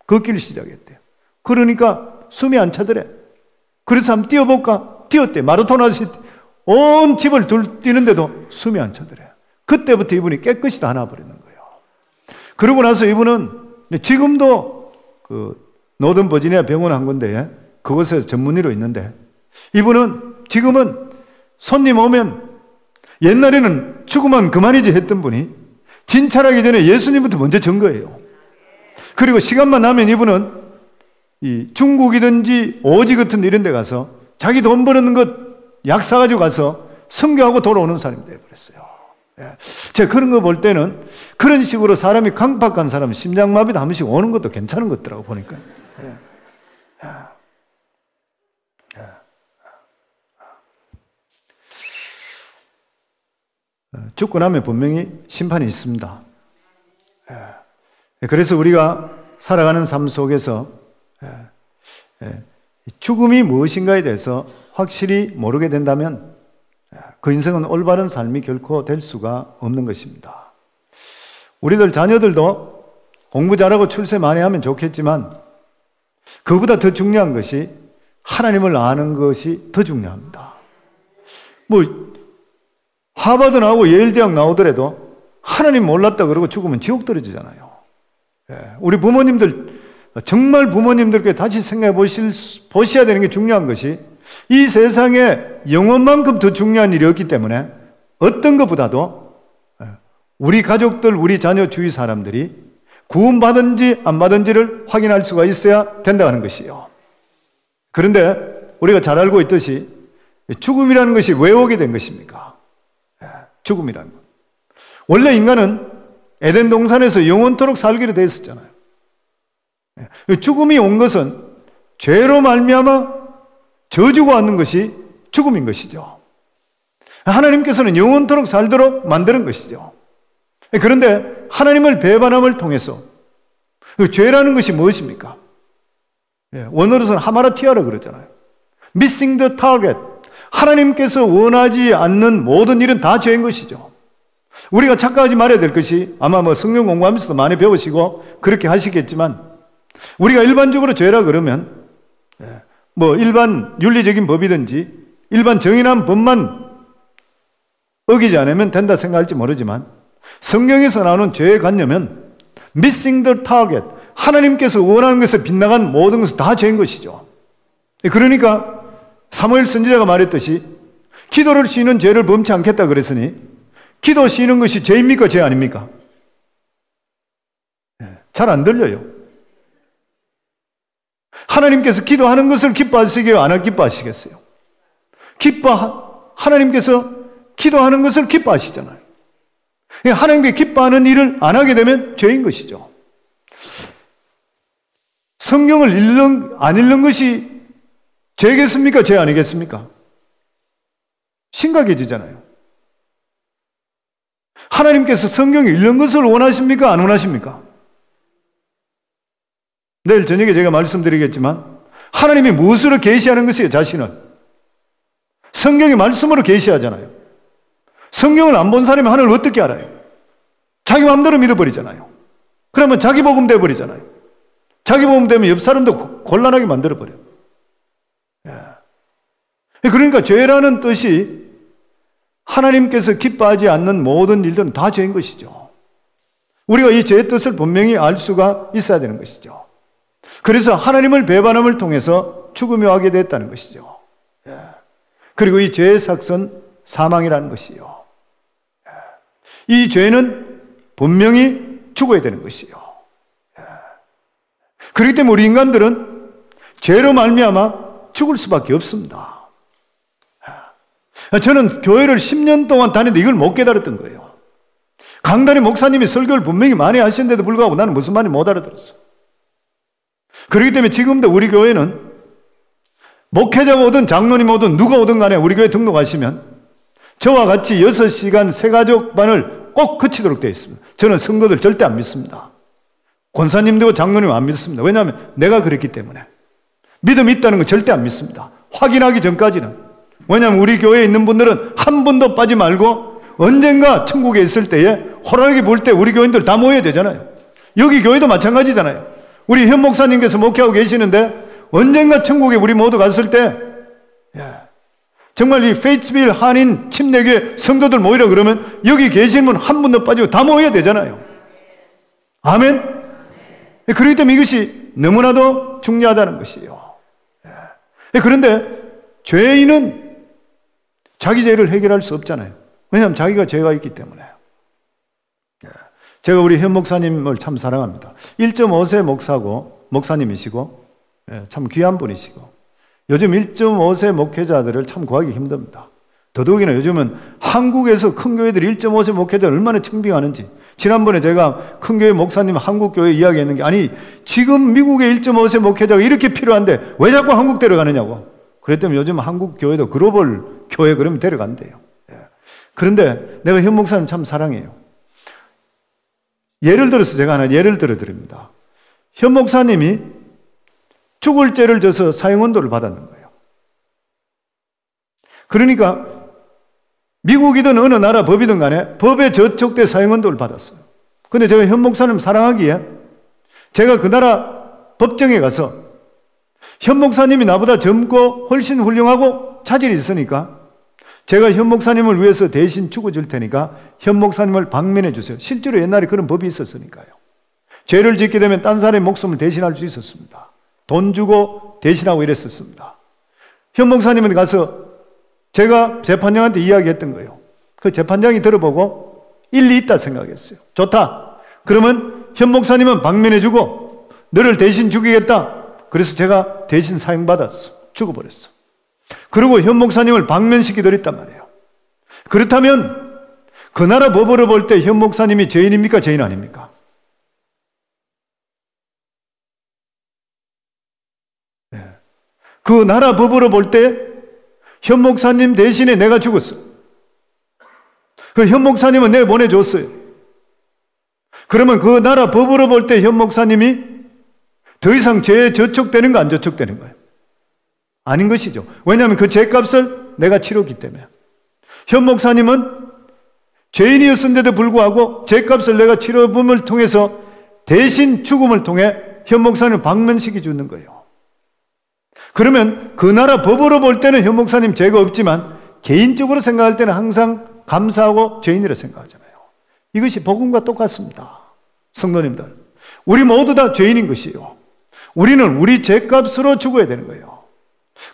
A: 걷기를 시작했대요. 그러니까 숨이 안 차더래. 그래서 한번 뛰어볼까? 뛰었대. 마라톤 하듯이 온 집을 뛰는데도 숨이 안 차더래. 그때부터 이분이 깨끗이 다 나버리는 거예요. 그러고 나서 이분은 지금도 그 노던 버지니아 병원 한 건데 그곳에서 전문의로 있는데 이분은 지금은 손님 오면 옛날에는 죽으면 그만이지 했던 분이 진찰하기 전에 예수님부터 먼저 전 거예요. 그리고 시간만 나면 이분은 이 중국이든지 오지 같은 이런 데 가서 자기 돈 버는 것 약 사가지고 가서 선교하고 돌아오는 사람이 되어버렸어요. 제가 그런 거 볼 때는 그런 식으로 사람이 강박한 사람은 심장마비도 한 번씩 오는 것도 괜찮은 것더라고 보니까. 죽고 나면 분명히 심판이 있습니다. 그래서 우리가 살아가는 삶 속에서 죽음이 무엇인가에 대해서 확실히 모르게 된다면 그 인생은 올바른 삶이 결코 될 수가 없는 것입니다. 우리들 자녀들도 공부 잘하고 출세 많이 하면 좋겠지만 그보다 더 중요한 것이 하나님을 아는 것이 더 중요합니다. 하버드 나오고 예일대학 나오더라도 하나님 몰랐다 그러고 죽으면 지옥 떨어지잖아요. 우리 부모님들 정말 부모님들께 다시 생각해 보셔야 되는 게 중요한 것이 이 세상에 영혼만큼 더 중요한 일이 없기 때문에 어떤 것보다도 우리 가족들, 우리 자녀 주위 사람들이 구원받은지 안 받은지를 확인할 수가 있어야 된다는 것이에요. 그런데 우리가 잘 알고 있듯이 죽음이라는 것이 왜 오게 된 것입니까? 죽음이라는 것. 원래 인간은 에덴 동산에서 영원토록 살기로 되어 있었잖아요. 죽음이 온 것은 죄로 말미암아 저주가 왔는 것이 죽음인 것이죠. 하나님께서는 영원토록 살도록 만드는 것이죠. 그런데 하나님을 배반함을 통해서 죄라는 것이 무엇입니까? 원어로서는 하마라티아라고 그러잖아요. Missing the target. 하나님께서 원하지 않는 모든 일은 다 죄인 것이죠. 우리가 착각하지 말아야 될 것이 아마 성경 공부하면서도 많이 배우시고 그렇게 하시겠지만 우리가 일반적으로 죄라 그러면 일반 윤리적인 법이든지 일반 정인한 법만 어기지 않으면 된다 생각할지 모르지만 성경에서 나오는 죄의 관념은 missing the target. 하나님께서 원하는 것에 빗나간 모든 것은 다 죄인 것이죠. 그러니까 사무엘 선지자가 말했듯이 기도를 쉬는 죄를 범치 않겠다 그랬으니 기도 쉬는 것이 죄입니까? 죄 아닙니까? 잘 안 들려요. 하나님께서 기도하는 것을 기뻐하시게요? 안 기뻐하시겠어요? 하나님께서 기도하는 것을 기뻐하시잖아요. 하나님께 기뻐하는 일을 안 하게 되면 죄인 것이죠. 성경을 안 읽는 것이 죄겠습니까? 죄 아니겠습니까? 심각해지잖아요. 하나님께서 성경을 읽는 것을 원하십니까? 안 원하십니까? 내일 저녁에 제가 말씀드리겠지만 하나님이 무엇으로 계시하는 것이에요? 자신을 성경의 말씀으로 계시하잖아요. 성경을 안 본 사람이 하나님을 어떻게 알아요? 자기 마음대로 믿어버리잖아요. 그러면 자기 복음 돼버리잖아요. 자기 복음 되면 옆 사람도 곤란하게 만들어버려요. 그러니까 죄라는 뜻이 하나님께서 기뻐하지 않는 모든 일들은 다 죄인 것이죠. 우리가 이 죄의 뜻을 분명히 알 수가 있어야 되는 것이죠. 그래서 하나님을 배반함을 통해서 죽음에 하게 됐다는 것이죠. 그리고 이 죄의 삭선 사망이라는 것이요. 이 죄는 분명히 죽어야 되는 것이요. 그렇기 때문에 우리 인간들은 죄로 말미암아 죽을 수밖에 없습니다. 저는 교회를 10년 동안 다녔는데 이걸 못 깨달았던 거예요. 강단의 목사님이 설교를 분명히 많이 하시는데도 불구하고 나는 무슨 말인지 못 알아들었어. 그렇기 때문에 지금도 우리 교회는 목회자가 오든 장로님 오든 누가 오든 간에 우리 교회 등록하시면 저와 같이 6시간 새가족반을 꼭 거치도록 되어 있습니다. 저는 성도들 절대 안 믿습니다. 권사님도 장로님 안 믿습니다. 왜냐하면 내가 그랬기 때문에. 믿음이 있다는 건 절대 안 믿습니다. 확인하기 전까지는. 왜냐하면 우리 교회에 있는 분들은 한 분도 빠지 말고 언젠가 천국에 있을 때에 호랑이 볼 때 우리 교인들 다 모여야 되잖아요. 여기 교회도 마찬가지잖아요. 우리 현 목사님께서 목회하고 계시는데 언젠가 천국에 우리 모두 갔을 때 정말 이 페이츠빌 한인 침례교회 성도들 모이라 그러면 여기 계신 분 한 분도 빠지고 다 모여야 되잖아요. 아멘? 그렇기 때문에 이것이 너무나도 중요하다는 것이에요. 그런데 죄인은 자기 죄를 해결할 수 없잖아요. 왜냐하면 자기가 죄가 있기 때문에. 제가 우리 현 목사님을 참 사랑합니다. 1.5세 목사님이시고 참 귀한 분이시고 요즘 1.5세 목회자들을 참 구하기 힘듭니다. 더더욱이나 요즘은 한국에서 큰 교회들이 1.5세 목회자를 얼마나 청빙하는지. 지난번에 제가 큰 교회 목사님 한국 교회 이야기했는 게 아니 지금 미국의 1.5세 목회자가 이렇게 필요한데 왜 자꾸 한국 데려가느냐고. 그랬더니 요즘 한국 교회도 글로벌 교회 그러면 데려간대요. 그런데 내가 현 목사님 참 사랑해요. 예를 들어서 제가 하나 예를 들어 드립니다. 현 목사님이 죽을 죄를 져서 사형언도를 받았는 거예요. 그러니까 미국이든 어느 나라 법이든 간에 법에 저촉돼 사형언도를 받았어요. 근데 제가 현 목사님 사랑하기에 제가 그 나라 법정에 가서 현 목사님이 나보다 젊고 훨씬 훌륭하고 차질이 있으니까 제가 현 목사님을 위해서 대신 죽어줄 테니까 현 목사님을 방면해 주세요. 실제로 옛날에 그런 법이 있었으니까요. 죄를 짓게 되면 딴 사람의 목숨을 대신할 수 있었습니다. 돈 주고 대신하고 이랬었습니다. 현 목사님은 가서 제가 재판장한테 이야기했던 거예요. 그 재판장이 들어보고 일리 있다 생각했어요. 좋다. 그러면 현 목사님은 방면해 주고 너를 대신 죽이겠다. 그래서 제가 대신 사형받았어. 죽어버렸어. 그리고 현 목사님을 방면시키더랬단 말이에요. 그렇다면 그 나라 법으로 볼 때 현 목사님이 죄인입니까? 죄인 아닙니까? 네. 그 나라 법으로 볼 때 현 목사님 대신에 내가 죽었어. 그 현 목사님은 내가 보내줬어요. 그러면 그 나라 법으로 볼 때 현 목사님이 더 이상 죄에 저촉되는 거 안 저촉되는 거예요? 아닌 것이죠. 왜냐하면 그 죄값을 내가 치렀기 때문에. 현 목사님은 죄인이었는데도 불구하고 죄값을 내가 치러봄을 통해서 대신 죽음을 통해 현 목사님을 방면시켜 주는 거예요. 그러면 그 나라 법으로 볼 때는 현 목사님 죄가 없지만 개인적으로 생각할 때는 항상 감사하고 죄인이라 생각하잖아요. 이것이 복음과 똑같습니다. 성도님들, 우리 모두 다 죄인인 것이에요. 우리는 우리 죄값으로 죽어야 되는 거예요.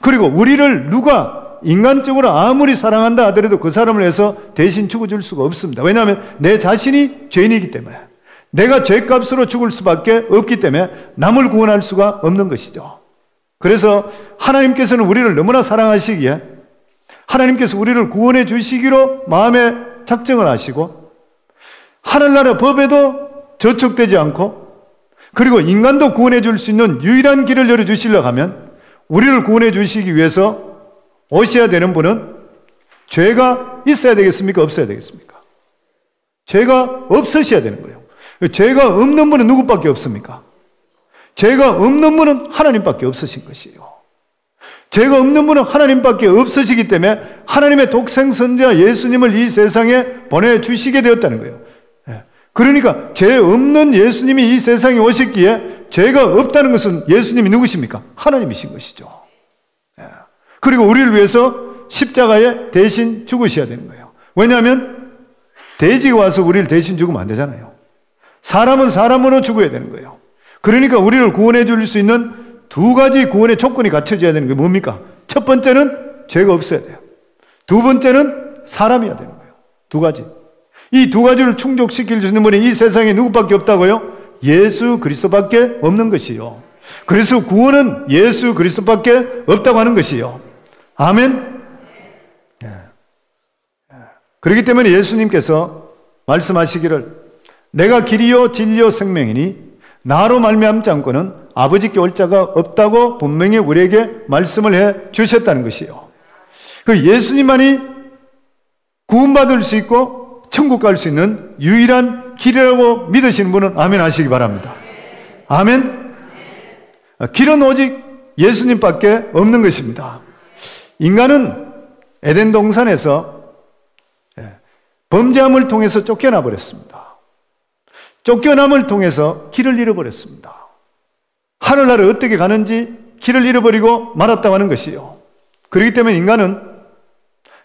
A: 그리고 우리를 누가 인간적으로 아무리 사랑한다 하더라도 그 사람을 위해서 대신 죽어줄 수가 없습니다. 왜냐하면 내 자신이 죄인이기 때문에 내가 죄값으로 죽을 수밖에 없기 때문에 남을 구원할 수가 없는 것이죠. 그래서 하나님께서는 우리를 너무나 사랑하시기에 하나님께서 우리를 구원해 주시기로 마음에 작정을 하시고 하늘나라 법에도 저촉되지 않고 그리고 인간도 구원해 줄 수 있는 유일한 길을 열어주시려고 하면 우리를 구원해 주시기 위해서 오셔야 되는 분은 죄가 있어야 되겠습니까? 없어야 되겠습니까? 죄가 없으셔야 되는 거예요. 죄가 없는 분은 누구밖에 없습니까? 죄가 없는 분은 하나님밖에 없으신 것이에요. 죄가 없는 분은 하나님밖에 없으시기 때문에 하나님의 독생 선자 예수님을 이 세상에 보내주시게 되었다는 거예요. 그러니까 죄 없는 예수님이 이 세상에 오셨기에 죄가 없다는 것은 예수님이 누구십니까? 하나님이신 것이죠. 그리고 우리를 위해서 십자가에 대신 죽으셔야 되는 거예요. 왜냐하면 돼지가 와서 우리를 대신 죽으면 안 되잖아요. 사람은 사람으로 죽어야 되는 거예요. 그러니까 우리를 구원해 줄 수 있는 두 가지 구원의 조건이 갖춰져야 되는 게 뭡니까? 첫 번째는 죄가 없어야 돼요. 두 번째는 사람이어야 되는 거예요. 두 가지. 이 두 가지를 충족시킬 수 있는 분이 이 세상에 누구밖에 없다고요? 예수 그리스도밖에 없는 것이요. 그래서 구원은 예수 그리스도밖에 없다고 하는 것이요. 아멘. 그렇기 때문에 예수님께서 말씀하시기를 내가 길이요 진리요 생명이니 나로 말미암지 않고는 아버지께 올 자가 없다고 분명히 우리에게 말씀을 해 주셨다는 것이요. 그 예수님만이 구원받을 수 있고 천국 갈 수 있는 유일한 길이라고 믿으시는 분은 아멘 하시기 바랍니다. 아멘. 길은 오직 예수님밖에 없는 것입니다. 인간은 에덴 동산에서 범죄함을 통해서 쫓겨나 버렸습니다. 쫓겨남을 통해서 길을 잃어버렸습니다. 하늘나라 어떻게 가는지 길을 잃어버리고 말았다고 하는 것이요. 그렇기 때문에 인간은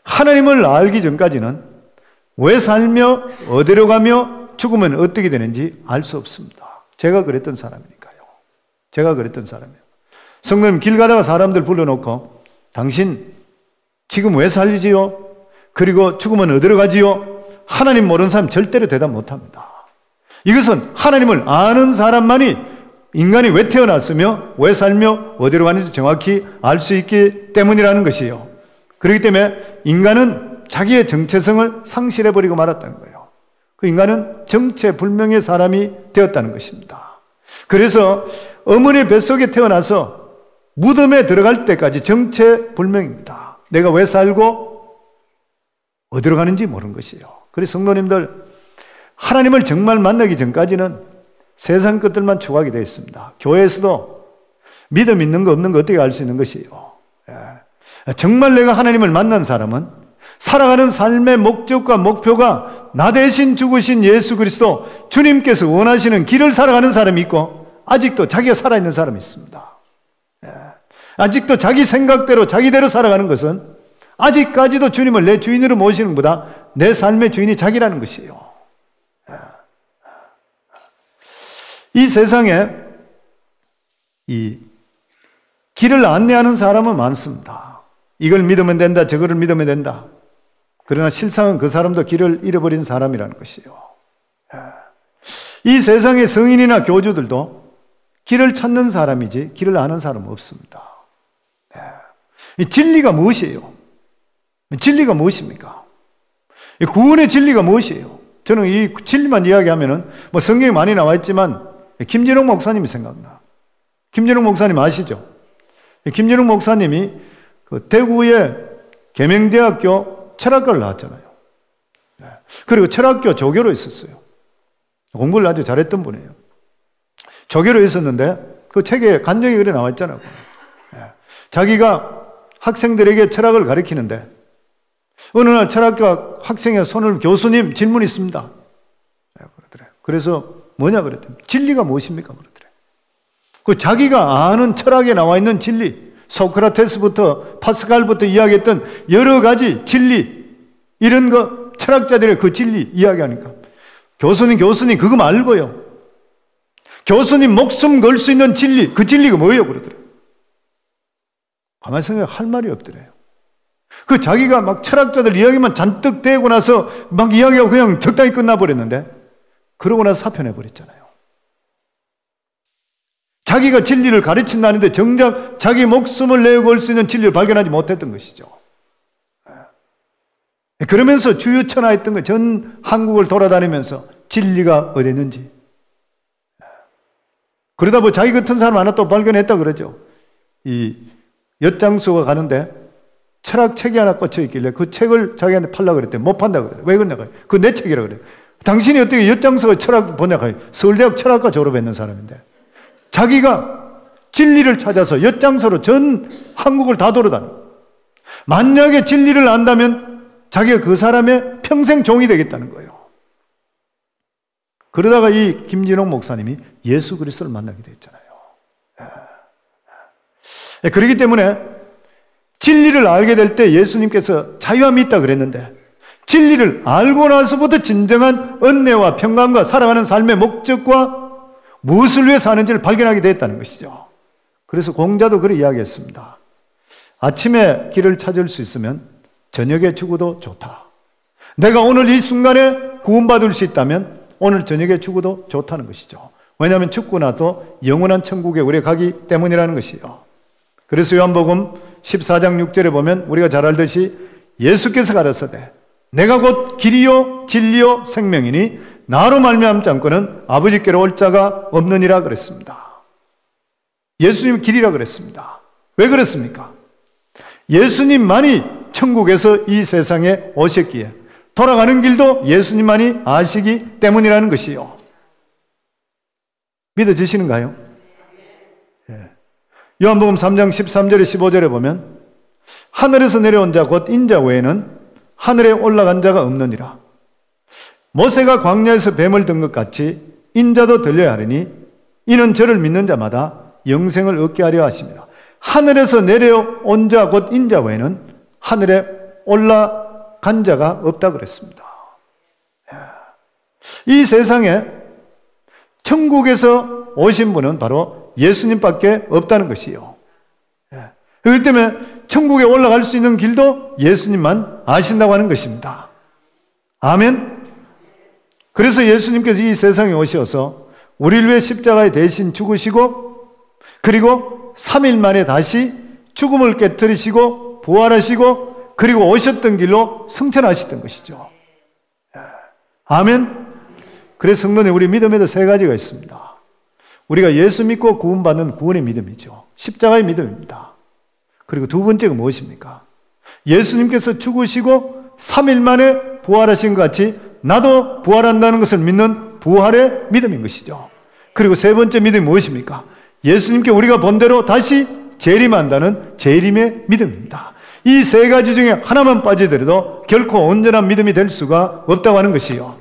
A: 하나님을 알기 전까지는 왜 살며 어디로 가며 죽으면 어떻게 되는지 알 수 없습니다. 제가 그랬던 사람이니까요. 제가 그랬던 사람이에요. 성도님 길 가다가 사람들 불러놓고 당신 지금 왜 살지요? 그리고 죽으면 어디로 가지요? 하나님 모르는 사람 절대로 대답 못합니다. 이것은 하나님을 아는 사람만이 인간이 왜 태어났으며 왜 살며 어디로 가는지 정확히 알 수 있기 때문이라는 것이에요. 그렇기 때문에 인간은 자기의 정체성을 상실해버리고 말았다는 거예요. 그 인간은 정체불명의 사람이 되었다는 것입니다. 그래서 어머니 뱃속에 태어나서 무덤에 들어갈 때까지 정체불명입니다. 내가 왜 살고 어디로 가는지 모르는 것이에요. 그래서 성도님들 하나님을 정말 만나기 전까지는 세상 것들만 추구하게 되어 있습니다. 교회에서도 믿음 있는 거 없는 거 어떻게 알 수 있는 것이에요. 정말 내가 하나님을 만난 사람은 살아가는 삶의 목적과 목표가 나 대신 죽으신 예수 그리스도 주님께서 원하시는 길을 살아가는 사람이 있고 아직도 자기가 살아있는 사람이 있습니다. 아직도 자기 생각대로 자기대로 살아가는 것은 아직까지도 주님을 내 주인으로 모시는 것보다 내 삶의 주인이 자기라는 것이에요. 이 세상에 이 길을 안내하는 사람은 많습니다. 이걸 믿으면 된다, 저거를 믿으면 된다. 그러나 실상은 그 사람도 길을 잃어버린 사람이라는 것이에요. 이 세상의 성인이나 교주들도 길을 찾는 사람이지 길을 아는 사람은 없습니다. 이 진리가 무엇이에요? 진리가 무엇입니까? 이 구원의 진리가 무엇이에요? 저는 이 진리만 이야기하면은 뭐 성경에 많이 나와 있지만 김진홍 목사님이 생각나. 김진홍 목사님 아시죠? 김진홍 목사님이 그 대구의 계명대학교 철학과를 나왔잖아요. 그리고 철학교 조교로 있었어요. 공부를 아주 잘했던 분이에요. 조교로 있었는데 그 책에 간증이 그래 나와 있잖아요. 자기가 학생들에게 철학을 가르치는데 어느 날 철학교 학생의 손을 교수님 질문 있습니다. 그래서 뭐냐 그랬더니 진리가 무엇입니까? 그러더래. 그 자기가 아는 철학에 나와 있는 진리, 소크라테스부터 파스칼부터 이야기했던 여러 가지 진리, 이런 거 철학자들의 그 진리 이야기하니까 교수님 그거 말고요. 교수님 목숨 걸 수 있는 진리, 그 진리가 뭐예요? 그러더래. 가만히 생각해 할 말이 없더래요. 그 자기가 막 철학자들 이야기만 잔뜩 대고 나서 막 이야기하고 그냥 적당히 끝나버렸는데 그러고 나서 사표내버렸잖아요. 자기가 진리를 가르친다는데 정작 자기 목숨을 내어 걸 수 있는 진리를 발견하지 못했던 것이죠. 그러면서 주유천하했던 거 전 한국을 돌아다니면서 진리가 어디 있는지. 그러다 뭐 자기 같은 사람 하나 또 발견했다 그러죠. 이 엿장수가 가는데 철학 책이 하나 꽂혀 있길래 그 책을 자기한테 팔려고 그랬대. 못 판다 그래. 왜 그러냐? 그거 내 책이라 그래. 당신이 어떻게 엿장수가 철학 보냐고. 서울대학 철학과 졸업했는 사람인데 자기가 진리를 찾아서 엿장수로 전 한국을 다 돌아다녀. 만약에 진리를 안다면 자기가 그 사람의 평생 종이 되겠다는 거예요. 그러다가 이 김진홍 목사님이 예수 그리스도를 만나게 됐잖아요. 그렇기 때문에 진리를 알게 될 때 예수님께서 자유함이 있다 그랬는데, 진리를 알고 나서부터 진정한 은혜와 평강과 살아가는 삶의 목적과 무엇을 위해 사는지를 발견하게 됐다는 것이죠. 그래서 공자도 그렇게 이야기했습니다. 아침에 길을 찾을 수 있으면 저녁에 죽어도 좋다. 내가 오늘 이 순간에 구원받을 수 있다면 오늘 저녁에 죽어도 좋다는 것이죠. 왜냐하면 죽고 나도 영원한 천국에 우리가 가기 때문이라는 것이요. 그래서 요한복음 14장 6절에 보면 우리가 잘 알듯이 예수께서 가라사대 내가 곧 길이요 진리요 생명이니 나로 말미암지 않고는 아버지께로 올 자가 없느니라 그랬습니다. 예수님 길이라 그랬습니다. 왜 그랬습니까? 예수님만이 천국에서 이 세상에 오셨기에 돌아가는 길도 예수님만이 아시기 때문이라는 것이요. 믿어지시는가요? 예. 요한복음 3장 13절에 15절에 보면 하늘에서 내려온 자 곧 인자 외에는 하늘에 올라간 자가 없느니라. 모세가 광야에서 뱀을 든 것 같이 인자도 들려야 하리니 이는 저를 믿는 자마다 영생을 얻게 하려 하십니다. 하늘에서 내려온 자 곧 인자 외에는 하늘에 올라간 자가 없다 그랬습니다. 이 세상에 천국에서 오신 분은 바로 예수님밖에 없다는 것이요. 그렇기 때문에 천국에 올라갈 수 있는 길도 예수님만 아신다고 하는 것입니다. 아멘. 그래서 예수님께서 이 세상에 오셔서 우리를 위해 십자가에 대신 죽으시고 그리고 3일 만에 다시 죽음을 깨뜨리시고 부활하시고 그리고 오셨던 길로 승천하셨던 것이죠. 아멘. 그래서 성도님, 우리 믿음에도 세 가지가 있습니다. 우리가 예수 믿고 구원받는 구원의 믿음이죠. 십자가의 믿음입니다. 그리고 두 번째가 무엇입니까? 예수님께서 죽으시고 3일 만에 부활하신 것 같이 나도 부활한다는 것을 믿는 부활의 믿음인 것이죠. 그리고 세 번째 믿음이 무엇입니까? 예수님께 우리가 본대로 다시 재림한다는 재림의 믿음입니다. 이 세 가지 중에 하나만 빠지더라도 결코 온전한 믿음이 될 수가 없다고 하는 것이요.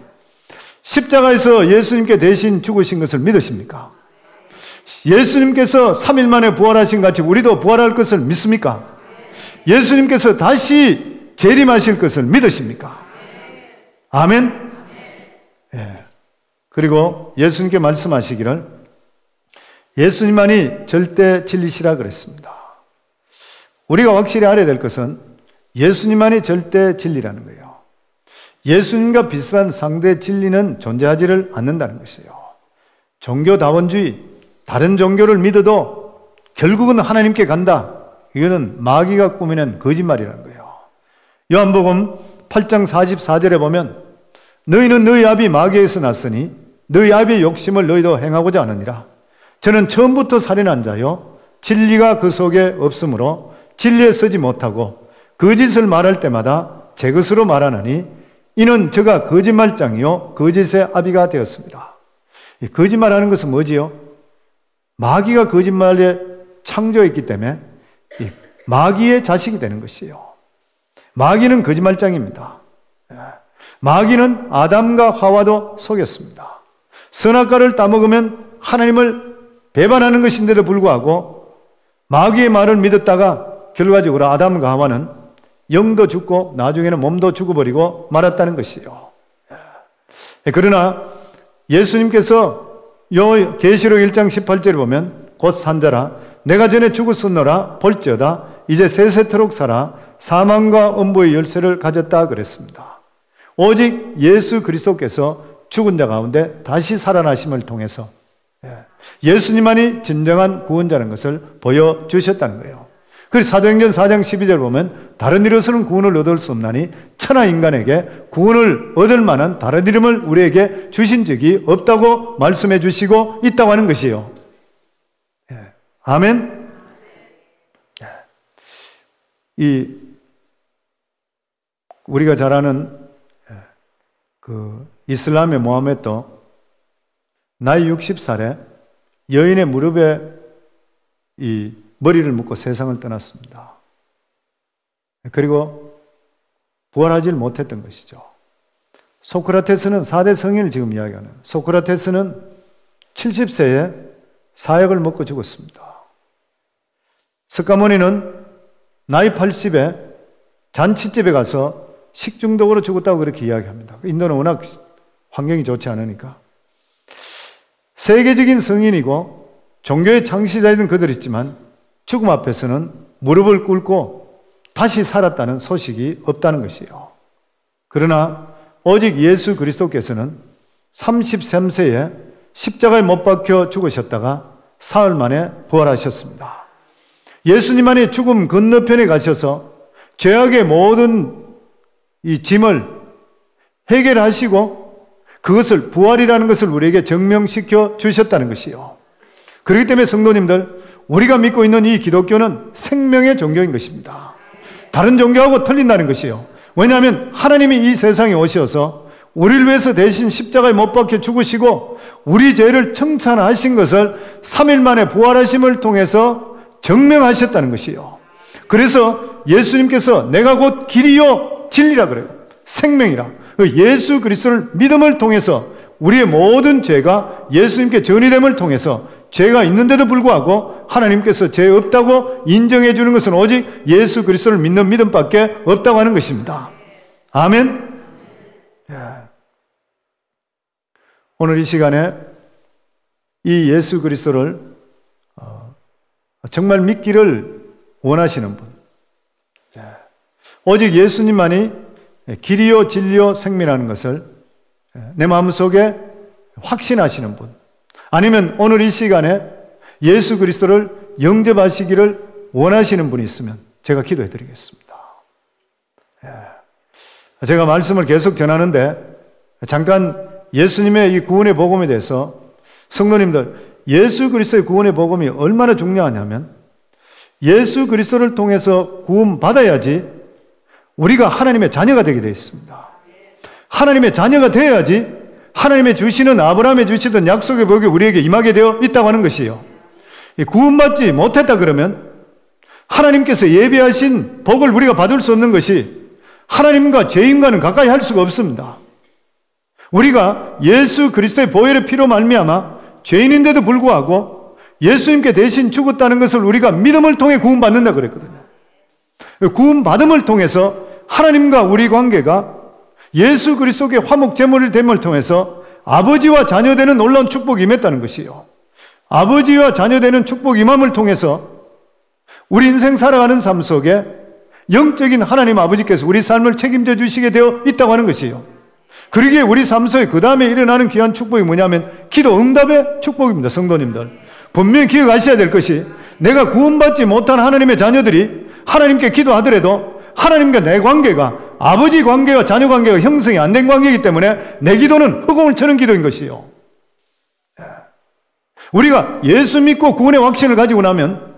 A: 십자가에서 예수님께 대신 죽으신 것을 믿으십니까? 예수님께서 3일 만에 부활하신 것 같이 우리도 부활할 것을 믿습니까? 예수님께서 다시 재림하실 것을 믿으십니까? 아멘. 예. 그리고 예수님께 말씀하시기를 예수님만이 절대 진리시라 그랬습니다. 우리가 확실히 알아야 될 것은 예수님만이 절대 진리라는 거예요. 예수님과 비슷한 상대 진리는 존재하지를 않는다는 것이에요. 종교다원주의, 다른 종교를 믿어도 결국은 하나님께 간다. 이거는 마귀가 꾸미는 거짓말이라는 거예요. 요한복음 8장 44절에 보면 너희는 너희 아비 마귀에서 났으니 너희 아비의 욕심을 너희도 행하고자 하느니라. 저는 처음부터 살인한 자요 진리가 그 속에 없으므로 진리에 서지 못하고 거짓을 말할 때마다 제 것으로 말하느니 이는 저가 거짓말장이요 거짓의 아비가 되었습니다. 이 거짓말하는 것은 뭐지요? 마귀가 거짓말에 창조했기 때문에 마귀의 자식이 되는 것이에요. 마귀는 거짓말장입니다. 마귀는 아담과 하와도 속였습니다. 선악과를 따먹으면 하나님을 배반하는 것인데도 불구하고 마귀의 말을 믿었다가 결과적으로 아담과 하와는 영도 죽고 나중에는 몸도 죽어버리고 말았다는 것이에요. 그러나 예수님께서 요 계시록 1장 18절에 보면 곧 산자라 내가 전에 죽었었노라 볼지어다 이제 세세토록 살아 사망과 엄부의 열쇠를 가졌다 그랬습니다. 오직 예수 그리스도께서 죽은 자 가운데 다시 살아나심을 통해서 예수님만이 진정한 구원자라는 것을 보여주셨다는 거예요. 그래서 사도행전 4장 12절 보면 다른 이로서는 구원을 얻을 수 없나니 천하 인간에게 구원을 얻을 만한 다른 이름을 우리에게 주신 적이 없다고 말씀해 주시고 있다고 하는 것이에요. 아멘. 이 우리가 잘 아는 그 이슬람의 모하메도 나이 60살에 여인의 무릎에 이 머리를 묶고 세상을 떠났습니다. 그리고 부활하지 못했던 것이죠. 소크라테스는 4대 성인을 지금 이야기하는, 소크라테스는 70세에 사약을 먹고 죽었습니다. 스카모니는 나이 80에 잔치집에 가서 식중독으로 죽었다고 그렇게 이야기합니다. 인도는 워낙 환경이 좋지 않으니까. 세계적인 성인이고 종교의 창시자이던 그들이지만 죽음 앞에서는 무릎을 꿇고 다시 살았다는 소식이 없다는 것이에요. 그러나 오직 예수 그리스도께서는 33세에 십자가에 못 박혀 죽으셨다가 사흘 만에 부활하셨습니다. 예수님만이 죽음 건너편에 가셔서 죄악의 모든 이 짐을 해결하시고 그것을 부활이라는 것을 우리에게 증명시켜 주셨다는 것이요. 그렇기 때문에 성도님들, 우리가 믿고 있는 이 기독교는 생명의 종교인 것입니다. 다른 종교하고 틀린다는 것이요. 왜냐하면 하나님이 이 세상에 오셔서 우리를 위해서 대신 십자가에 못 박혀 죽으시고 우리 죄를 청산하신 것을 3일 만에 부활하심을 통해서 증명하셨다는 것이요. 그래서 예수님께서 내가 곧 길이요 진리라 그래요. 생명이라. 예수 그리스도를 믿음을 통해서 우리의 모든 죄가 예수님께 전이됨을 통해서 죄가 있는데도 불구하고 하나님께서 죄 없다고 인정해 주는 것은 오직 예수 그리스도를 믿는 믿음밖에 없다고 하는 것입니다. 아멘. 오늘 이 시간에 이 예수 그리스도를 정말 믿기를 원하시는 분, 오직 예수님만이 길이요 진리요 생명이라는 것을 내 마음속에 확신하시는 분, 아니면 오늘 이 시간에 예수 그리스도를 영접하시기를 원하시는 분이 있으면 제가 기도해 드리겠습니다. 제가 말씀을 계속 전하는데 잠깐 예수님의 이 구원의 복음에 대해서, 성도님들, 예수 그리스도의 구원의 복음이 얼마나 중요하냐면 예수 그리스도를 통해서 구원받아야지 우리가 하나님의 자녀가 되게 되어 있습니다. 하나님의 자녀가 되어야지 하나님의 주시는, 아브라함의 주시던 약속의 복이 우리에게 임하게 되어 있다고 하는 것이에요. 구원받지 못했다 그러면 하나님께서 예비하신 복을 우리가 받을 수 없는 것이, 하나님과 죄인과는 가까이 할 수가 없습니다. 우리가 예수 그리스도의 보혈의 피로 말미암아 죄인인데도 불구하고 예수님께 대신 죽었다는 것을 우리가 믿음을 통해 구원받는다 그랬거든요. 구원받음을 통해서 하나님과 우리 관계가 예수 그리스도의 화목 제물이 됨을 통해서 아버지와 자녀되는 놀라운 축복이 임했다는 것이에요. 아버지와 자녀되는 축복 임함을 통해서 우리 인생 살아가는 삶 속에 영적인 하나님 아버지께서 우리 삶을 책임져 주시게 되어 있다고 하는 것이에요. 그러기에 우리 삶 속에 그 다음에 일어나는 귀한 축복이 뭐냐면 기도 응답의 축복입니다. 성도님들, 분명히 기억하셔야 될 것이, 내가 구원받지 못한 하나님의 자녀들이 하나님께 기도하더라도 하나님과 내 관계가, 아버지 관계와 자녀 관계가 형성이 안 된 관계이기 때문에 내 기도는 허공을 쳐는 기도인 것이에요. 우리가 예수 믿고 구원의 확신을 가지고 나면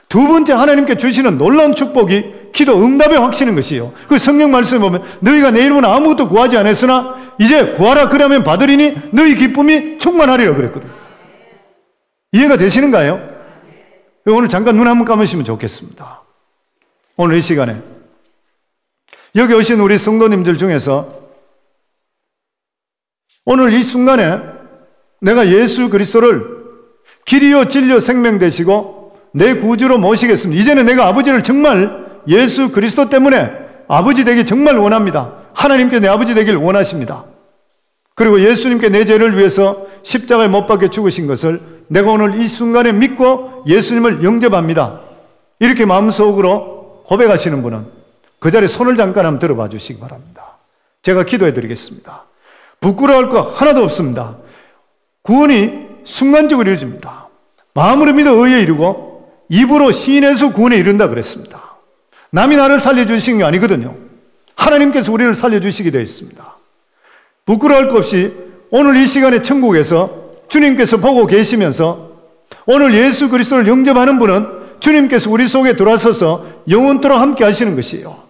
A: 두 번째 하나님께 주시는 놀라운 축복이 기도 응답의 확신인 것이에요. 그 성경 말씀에 보면 너희가 내 이름은 아무것도 구하지 않았으나 이제 구하라 그러면 받으리니 너희 기쁨이 충만하리라 그랬거든요. 이해가 되시는가요? 오늘 잠깐 눈 한번 감으시면 좋겠습니다. 오늘 이 시간에 여기 오신 우리 성도님들 중에서 오늘 이 순간에 내가 예수 그리스도를 길이요 진리요 생명 되시고 내 구주로 모시겠습니다. 이제는 내가 아버지를 정말 예수 그리스도 때문에 아버지 되기 정말 원합니다. 하나님께 내 아버지 되길 원하십니다. 그리고 예수님께 내 죄를 위해서 십자가에 못 박혀 죽으신 것을 내가 오늘 이 순간에 믿고 예수님을 영접합니다. 이렇게 마음속으로 고백하시는 분은 그 자리에 손을 잠깐 한번 들어봐 주시기 바랍니다. 제가 기도해 드리겠습니다. 부끄러워할 거 하나도 없습니다. 구원이 순간적으로 이루어집니다. 마음으로 믿어 의에 이르고 입으로 시인해서 구원에 이른다 그랬습니다. 남이 나를 살려주신 게 아니거든요. 하나님께서 우리를 살려주시게 되어 있습니다. 부끄러워할 것 없이 오늘 이 시간에 천국에서 주님께서 보고 계시면서 오늘 예수 그리스도를 영접하는 분은 주님께서 우리 속에 들어와서서 영원토록 함께 하시는 것이에요.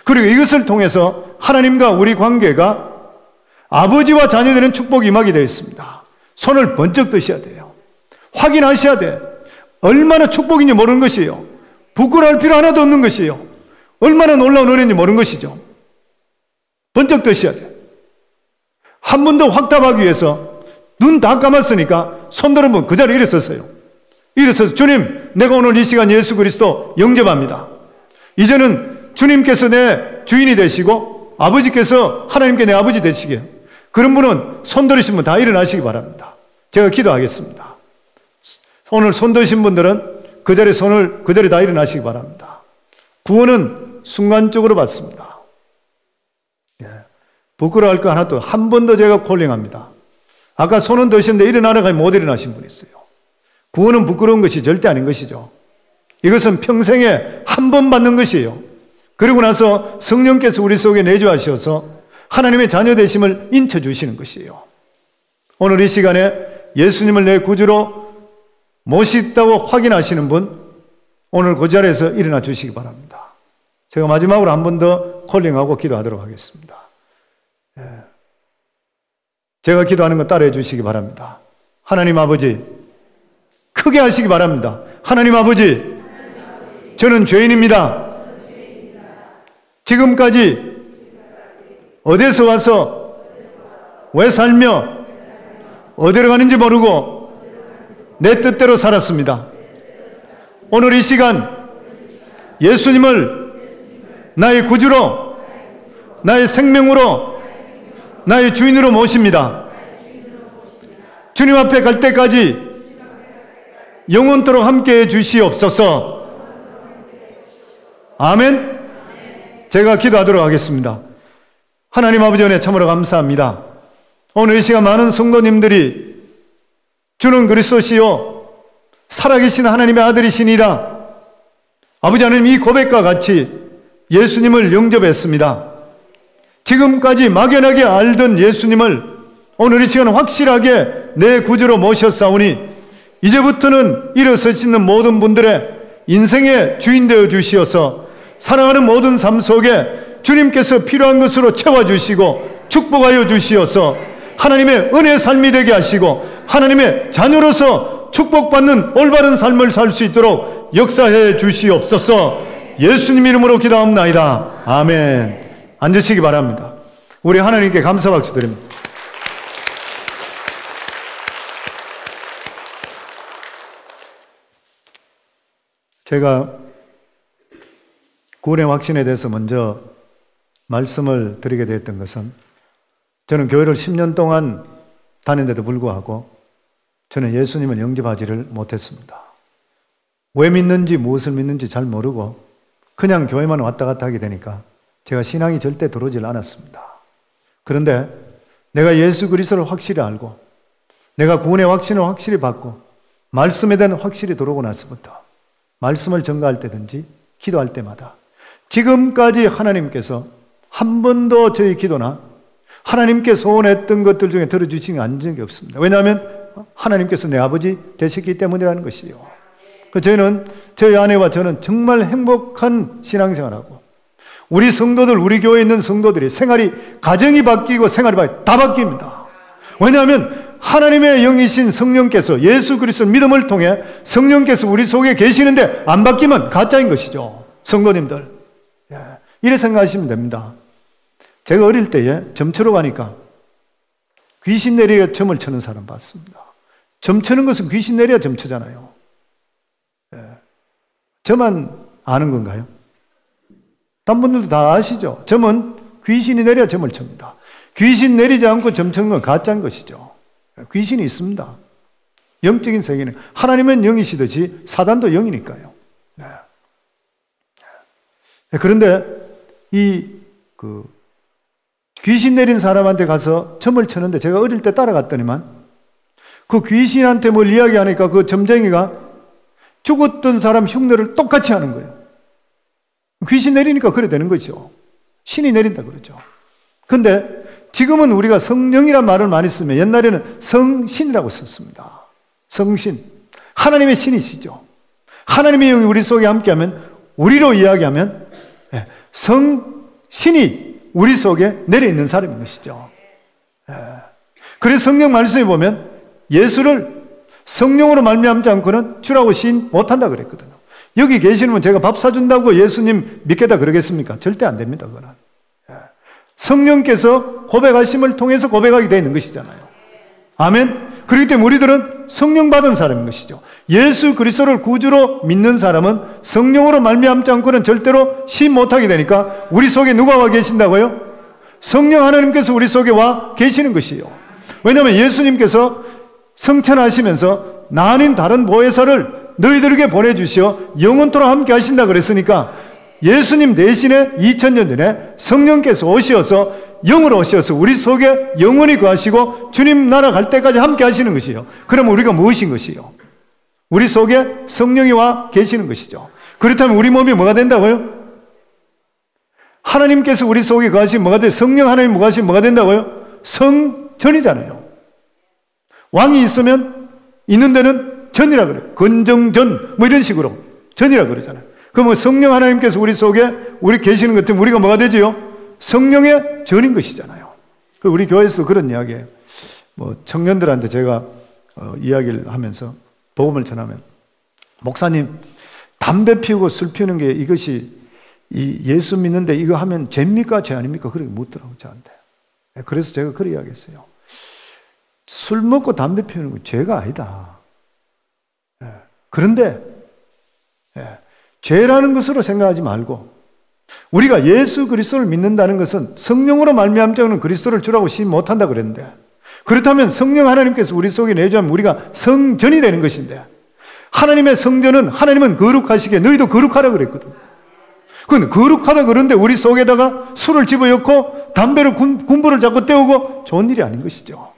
A: 그리고 이것을 통해서 하나님과 우리 관계가 아버지와 자녀되는 축복이 임하게 되어 있습니다. 손을 번쩍 드셔야 돼요. 확인하셔야 돼. 얼마나 축복인지 모르는 것이에요. 부끄러워할 필요 하나도 없는 것이에요. 얼마나 놀라운 은혜인지 모르는 것이죠. 번쩍 드셔야 돼. 한 번 더 확답하기 위해서 눈 다 감았으니까 손들은 분 그 자리에 일어섰어요. 일어서서 주님, 내가 오늘 이 시간 예수 그리스도 영접합니다. 이제는 주님께서 내 주인이 되시고 아버지께서 하나님께 내 아버지 되시게. 그런 분은 손 들으신 분 다 일어나시기 바랍니다. 제가 기도하겠습니다. 오늘 손 드신 분들은 그 자리에 손을 그대로 다 일어나시기 바랍니다. 구원은 순간적으로 받습니다. 부끄러워할 거 하나도 한 번 더 제가 콜링합니다. 아까 손은 드셨는데 일어나라가 못 일어나신 분이 있어요. 구원은 부끄러운 것이 절대 아닌 것이죠. 이것은 평생에 한 번 받는 것이에요. 그리고 나서 성령께서 우리 속에 내주하셔서 하나님의 자녀 되심을 인쳐주시는 것이에요. 오늘 이 시간에 예수님을 내 구주로 모시다고 확인하시는 분, 오늘 그 자리에서 일어나 주시기 바랍니다. 제가 마지막으로 한 번 더 콜링하고 기도하도록 하겠습니다. 제가 기도하는 거 따라해 주시기 바랍니다. 하나님 아버지, 크게 하시기 바랍니다. 하나님 아버지, 저는 죄인입니다. 지금까지 어디서 와서 왜 살며 어디로 가는지 모르고 내 뜻대로 살았습니다. 오늘 이 시간 예수님을 나의 구주로, 나의 생명으로, 나의 주인으로 모십니다. 주님 앞에 갈 때까지 영원토록 함께해 주시옵소서. 아멘. 제가 기도하도록 하겠습니다. 하나님 아버지 은혜 참으로 감사합니다. 오늘 이 시간 많은 성도님들이 주는 그리스도시요 살아계신 하나님의 아들이시니라. 아버지 하나님, 이 고백과 같이 예수님을 영접했습니다. 지금까지 막연하게 알던 예수님을 오늘 이 시간 확실하게 내 구주로 모셨사오니 이제부터는 일어서시는 모든 분들의 인생의 주인 되어 주시어서 살아가는 모든 삶 속에 주님께서 필요한 것으로 채워주시고 축복하여 주시어서 하나님의 은혜의 삶이 되게 하시고 하나님의 자녀로서 축복받는 올바른 삶을 살 수 있도록 역사해 주시옵소서. 예수님 이름으로 기도합나이다. 아멘. 앉으시기 바랍니다. 우리 하나님께 감사 박수 드립니다. 제가 구원의 확신에 대해서 먼저 말씀을 드리게 되었던 것은, 저는 교회를 10년 동안 다녔는데도 불구하고 저는 예수님을 영접하지를 못했습니다. 왜 믿는지 무엇을 믿는지 잘 모르고 그냥 교회만 왔다 갔다 하게 되니까 제가 신앙이 절대 들어오질 않았습니다. 그런데 내가 예수 그리스도를 확실히 알고 내가 구원의 확신을 확실히 받고 말씀에 대한 확실히 들어오고 나서부터 말씀을 전가할 때든지 기도할 때마다 지금까지 하나님께서 한 번도 저희 기도나 하나님께 소원했던 것들 중에 들어주신 적이 없습니다. 왜냐하면 하나님께서 내 아버지 되셨기 때문이라는 것이에요. 저희는, 저희 아내와 저는 정말 행복한 신앙생활하고 우리 성도들, 우리 교회에 있는 성도들이 생활이, 가정이 바뀌고 생활이 다 바뀝니다. 왜냐하면 하나님의 영이신 성령께서 예수 그리스도 믿음을 통해 성령께서 우리 속에 계시는데 안 바뀌면 가짜인 것이죠. 성도님들, 이래 생각하시면 됩니다. 제가 어릴 때에 점치러 가니까 귀신 내리가 점을 쳐는 사람 봤습니다. 점 치는 것은 귀신 내려야 점 치잖아요. 저만 아는 건가요? 다른 분들도 다 아시죠? 점은 귀신이 내려야 점을 칩니다. 귀신 내리지 않고 점 치는 건 가짜인 것이죠. 귀신이 있습니다. 영적인 세계는 하나님은 영이시듯이 사단도 영이니까요. 그런데 귀신 내린 사람한테 가서 점을 쳤는데 제가 어릴 때 따라갔더니만 그 귀신한테 뭘 이야기하니까 그 점쟁이가 죽었던 사람 흉내를 똑같이 하는 거예요. 귀신 내리니까 그래 되는 거죠. 신이 내린다 그러죠. 근데 지금은 우리가 성령이란 말을 많이 쓰면 옛날에는 성신이라고 썼습니다. 성신. 하나님의 신이시죠. 하나님의 영이 우리 속에 함께하면, 우리로 이야기하면 성신이 우리 속에 내려있는 사람인 것이죠. 그래서 성경 말씀에 보면 예수를 성령으로 말미암지 않고는 주라고 시인 못한다 그랬거든요. 여기 계시는 분 제가 밥 사준다고 예수님 믿겠다 그러겠습니까? 절대 안 됩니다. 그거는. 성령께서 고백하심을 통해서 고백하게 되어 있는 것이잖아요. 아멘. 그렇기 때문에 우리들은 성령 받은 사람인 것이죠. 예수 그리스도를 구주로 믿는 사람은 성령으로 말미암지 않고는 절대로 시 못하게 되니까 우리 속에 누가 와 계신다고요? 성령 하나님께서 우리 속에 와 계시는 것이에요. 왜냐하면 예수님께서 성천하시면서 나 아닌 다른 보혜사를 너희들에게 보내주시어 영원토록 함께 하신다 그랬으니까 예수님 대신에 2000년 전에 성령께서 오셔서 영으로 오셔서 우리 속에 영원히 거하시고 주님 나라 갈 때까지 함께 하시는 것이에요. 그러면 우리가 무엇인 것이에요? 우리 속에 성령이 와 계시는 것이죠. 그렇다면 우리 몸이 뭐가 된다고요? 하나님께서 우리 속에 거하시면 뭐가 돼요? 성령 하나님 거하시면 뭐가 된다고요? 성전이잖아요. 왕이 있으면 있는 데는 전이라 그래요. 건정전 뭐 이런 식으로 전이라 그러잖아요. 그러면 성령 하나님께서 우리 속에 우리 계시는 것 때문에 우리가 뭐가 되지요? 성령의 전인 것이잖아요. 우리 교회에서 그런 이야기예요. 뭐 청년들한테 제가 이야기를 하면서 복음을 전하면 목사님 담배 피우고 술 피우는 게 이것이 이 예수 믿는데 이거 하면 죄입니까? 죄 아닙니까? 그렇게 묻더라고요 저한테. 그래서 제가 그런 이야기했어요. 술 먹고 담배 피우는 건 죄가 아니다. 그런데 죄라는 것으로 생각하지 말고 우리가 예수 그리스도를 믿는다는 것은 성령으로 말미암지 않는 그리스도를 주라고 시인 못한다 그랬는데 그렇다면 성령 하나님께서 우리 속에 내주하면 우리가 성전이 되는 것인데 하나님의 성전은 하나님은 거룩하시기에 너희도 거룩하라 그랬거든. 그건 거룩하다 그런데 우리 속에다가 술을 집어넣고 담배로 군부를 자꾸 때우고 좋은 일이 아닌 것이죠.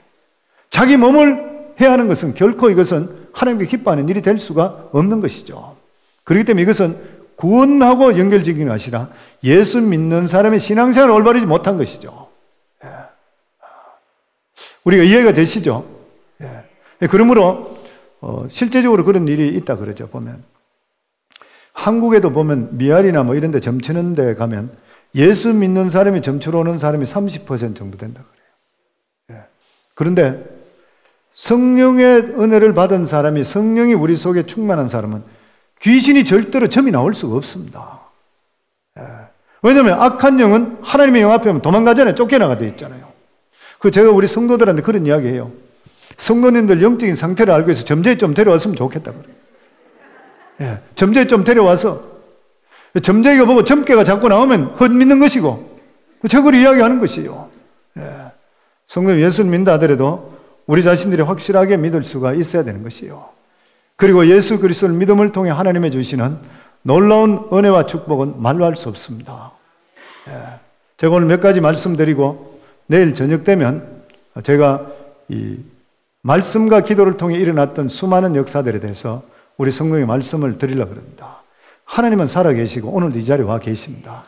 A: 자기 몸을 해야 하는 것은 결코 이것은 하나님께 기뻐하는 일이 될 수가 없는 것이죠. 그렇기 때문에 이것은 구원하고 연결지기는 것이라 예수 믿는 사람의 신앙생활을 올바르지 못한 것이죠. 우리가 이해가 되시죠? 그러므로 실제적으로 그런 일이 있다 그러죠. 보면 한국에도 보면 미아리나 뭐 이런 데 점치는 데 가면 예수 믿는 사람이 점치러 오는 사람이 30% 정도 된다 그래요. 그런데 성령의 은혜를 받은 사람이 성령이 우리 속에 충만한 사람은 귀신이 절대로 점이 나올 수가 없습니다. 왜냐하면 악한 영은 하나님의 영 앞에 오면 도망가잖아요. 쫓겨나가 되어 있잖아요. 그 제가 우리 성도들한테 그런 이야기 해요. 성도님들 영적인 상태를 알고 해서 점쟁이 좀 데려왔으면 좋겠다 그래요. 점쟁이 좀 데려와서 점쟁이가 보고 점괘가 자꾸 나오면 헛믿는 것이고 저걸 이야기하는 것이에요. 성도님 예수 믿는다 하더라도 우리 자신들이 확실하게 믿을 수가 있어야 되는 것이에요. 그리고 예수 그리스도를 믿음을 통해 하나님의 주시는 놀라운 은혜와 축복은 말로 할 수 없습니다. 제가 오늘 몇 가지 말씀드리고 내일 저녁 되면 제가 이 말씀과 기도를 통해 일어났던 수많은 역사들에 대해서 우리 성령의 말씀을 드리려고 합니다. 하나님은 살아계시고 오늘도 이 자리에 와 계십니다.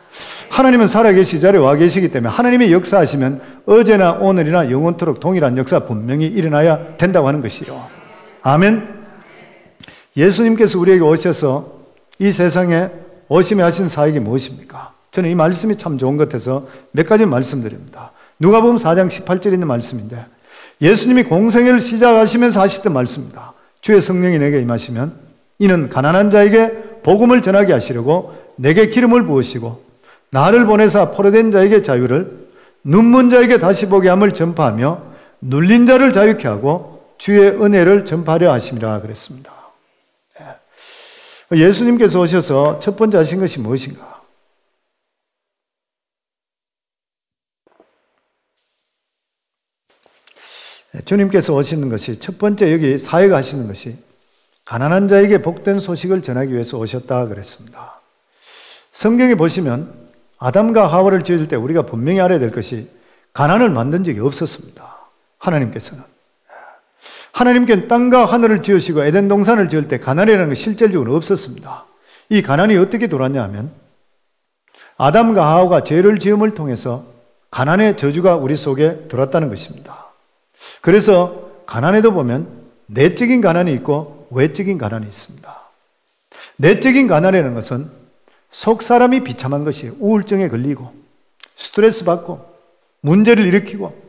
A: 하나님은 살아계시 자리에 와 계시기 때문에 하나님이 역사하시면 어제나 오늘이나 영원토록 동일한 역사 분명히 일어나야 된다고 하는 것이요. 아멘. 예수님께서 우리에게 오셔서 이 세상에 오심에 하신 사역이 무엇입니까? 저는 이 말씀이 참 좋은 것 같아서 몇 가지 말씀드립니다. 누가복음 4장 18절에 있는 말씀인데 예수님이 공생애를 시작하시면서 하시던 말씀입니다. 주의 성령이 내게 임하시면 이는 가난한 자에게 복음을 전하게 하시려고 내게 기름을 부으시고 나를 보내사 포로된 자에게 자유를 눈먼 자에게 다시 보게 함을 전파하며 눌린 자를 자유케 하고 주의 은혜를 전파하려 하심이라 그랬습니다. 예수님께서 오셔서 첫 번째 하신 것이 무엇인가? 주님께서 오시는 것이 첫 번째 여기 사역하시는 것이 가난한 자에게 복된 소식을 전하기 위해서 오셨다 그랬습니다. 성경에 보시면 아담과 하와를 지을 때 우리가 분명히 알아야 될 것이 가난을 만든 적이 없었습니다. 하나님께서는. 하나님께는 땅과 하늘을 지으시고 에덴 동산을 지을 때 가난이라는 것이 실질적으로 없었습니다. 이 가난이 어떻게 돌았냐 하면 아담과 하와가 죄를 지음을 통해서 가난의 저주가 우리 속에 들어왔다는 것입니다. 그래서 가난에도 보면 내적인 가난이 있고 외적인 가난이 있습니다. 내적인 가난이라는 것은 속 사람이 비참한 것이에요. 우울증에 걸리고 스트레스 받고 문제를 일으키고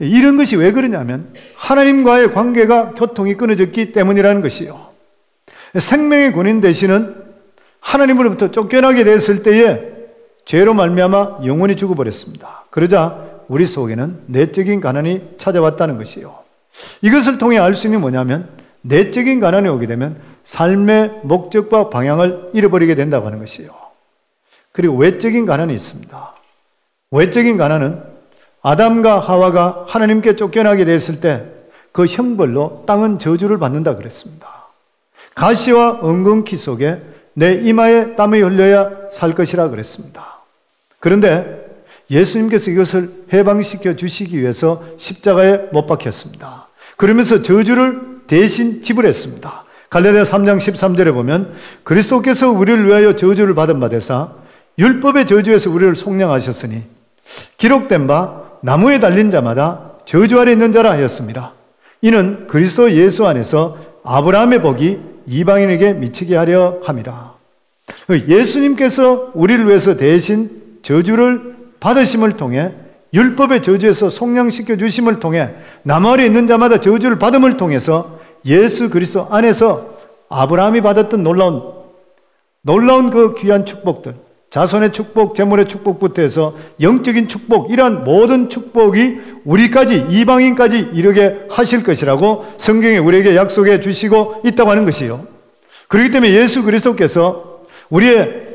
A: 이런 것이 왜 그러냐면 하나님과의 관계가 교통이 끊어졌기 때문이라는 것이에요. 생명의 군인 되시는 하나님으로부터 쫓겨나게 됐을 때에 죄로 말미암아 영원히 죽어버렸습니다. 그러자 우리 속에는 내적인 가난이 찾아왔다는 것이에요. 이것을 통해 알 수 있는 게 뭐냐면 내적인 가난이 오게 되면 삶의 목적과 방향을 잃어버리게 된다고 하는 것이에요. 그리고 외적인 가난이 있습니다. 외적인 가난은 아담과 하와가 하나님께 쫓겨나게 됐을 때 그 형벌로 땅은 저주를 받는다 그랬습니다. 가시와 엉겅퀴 속에 내 이마에 땀이 흘려야 살 것이라 그랬습니다. 그런데 예수님께서 이것을 해방시켜 주시기 위해서 십자가에 못 박혔습니다. 그러면서 저주를 대신 지불했습니다. 갈라디아 3장 13절에 보면 그리스도께서 우리를 위하여 저주를 받은 바 되사 율법의 저주에서 우리를 속량하셨으니 기록된 바 나무에 달린 자마다 저주 아래 있는 자라 하였습니다. 이는 그리스도 예수 안에서 아브라함의 복이 이방인에게 미치게 하려 함이라. 예수님께서 우리를 위해서 대신 저주를 받으심을 통해 율법의 저주에서 속량시켜 주심을 통해 나무 아래 있는 자마다 저주를 받음을 통해서 예수 그리스도 안에서 아브라함이 받았던 놀라운 그 귀한 축복들, 자손의 축복, 재물의 축복부터 해서 영적인 축복, 이러한 모든 축복이 우리까지, 이방인까지 이르게 하실 것이라고 성경에 우리에게 약속해 주시고 있다고 하는 것이요. 그렇기 때문에 예수 그리스도께서 우리의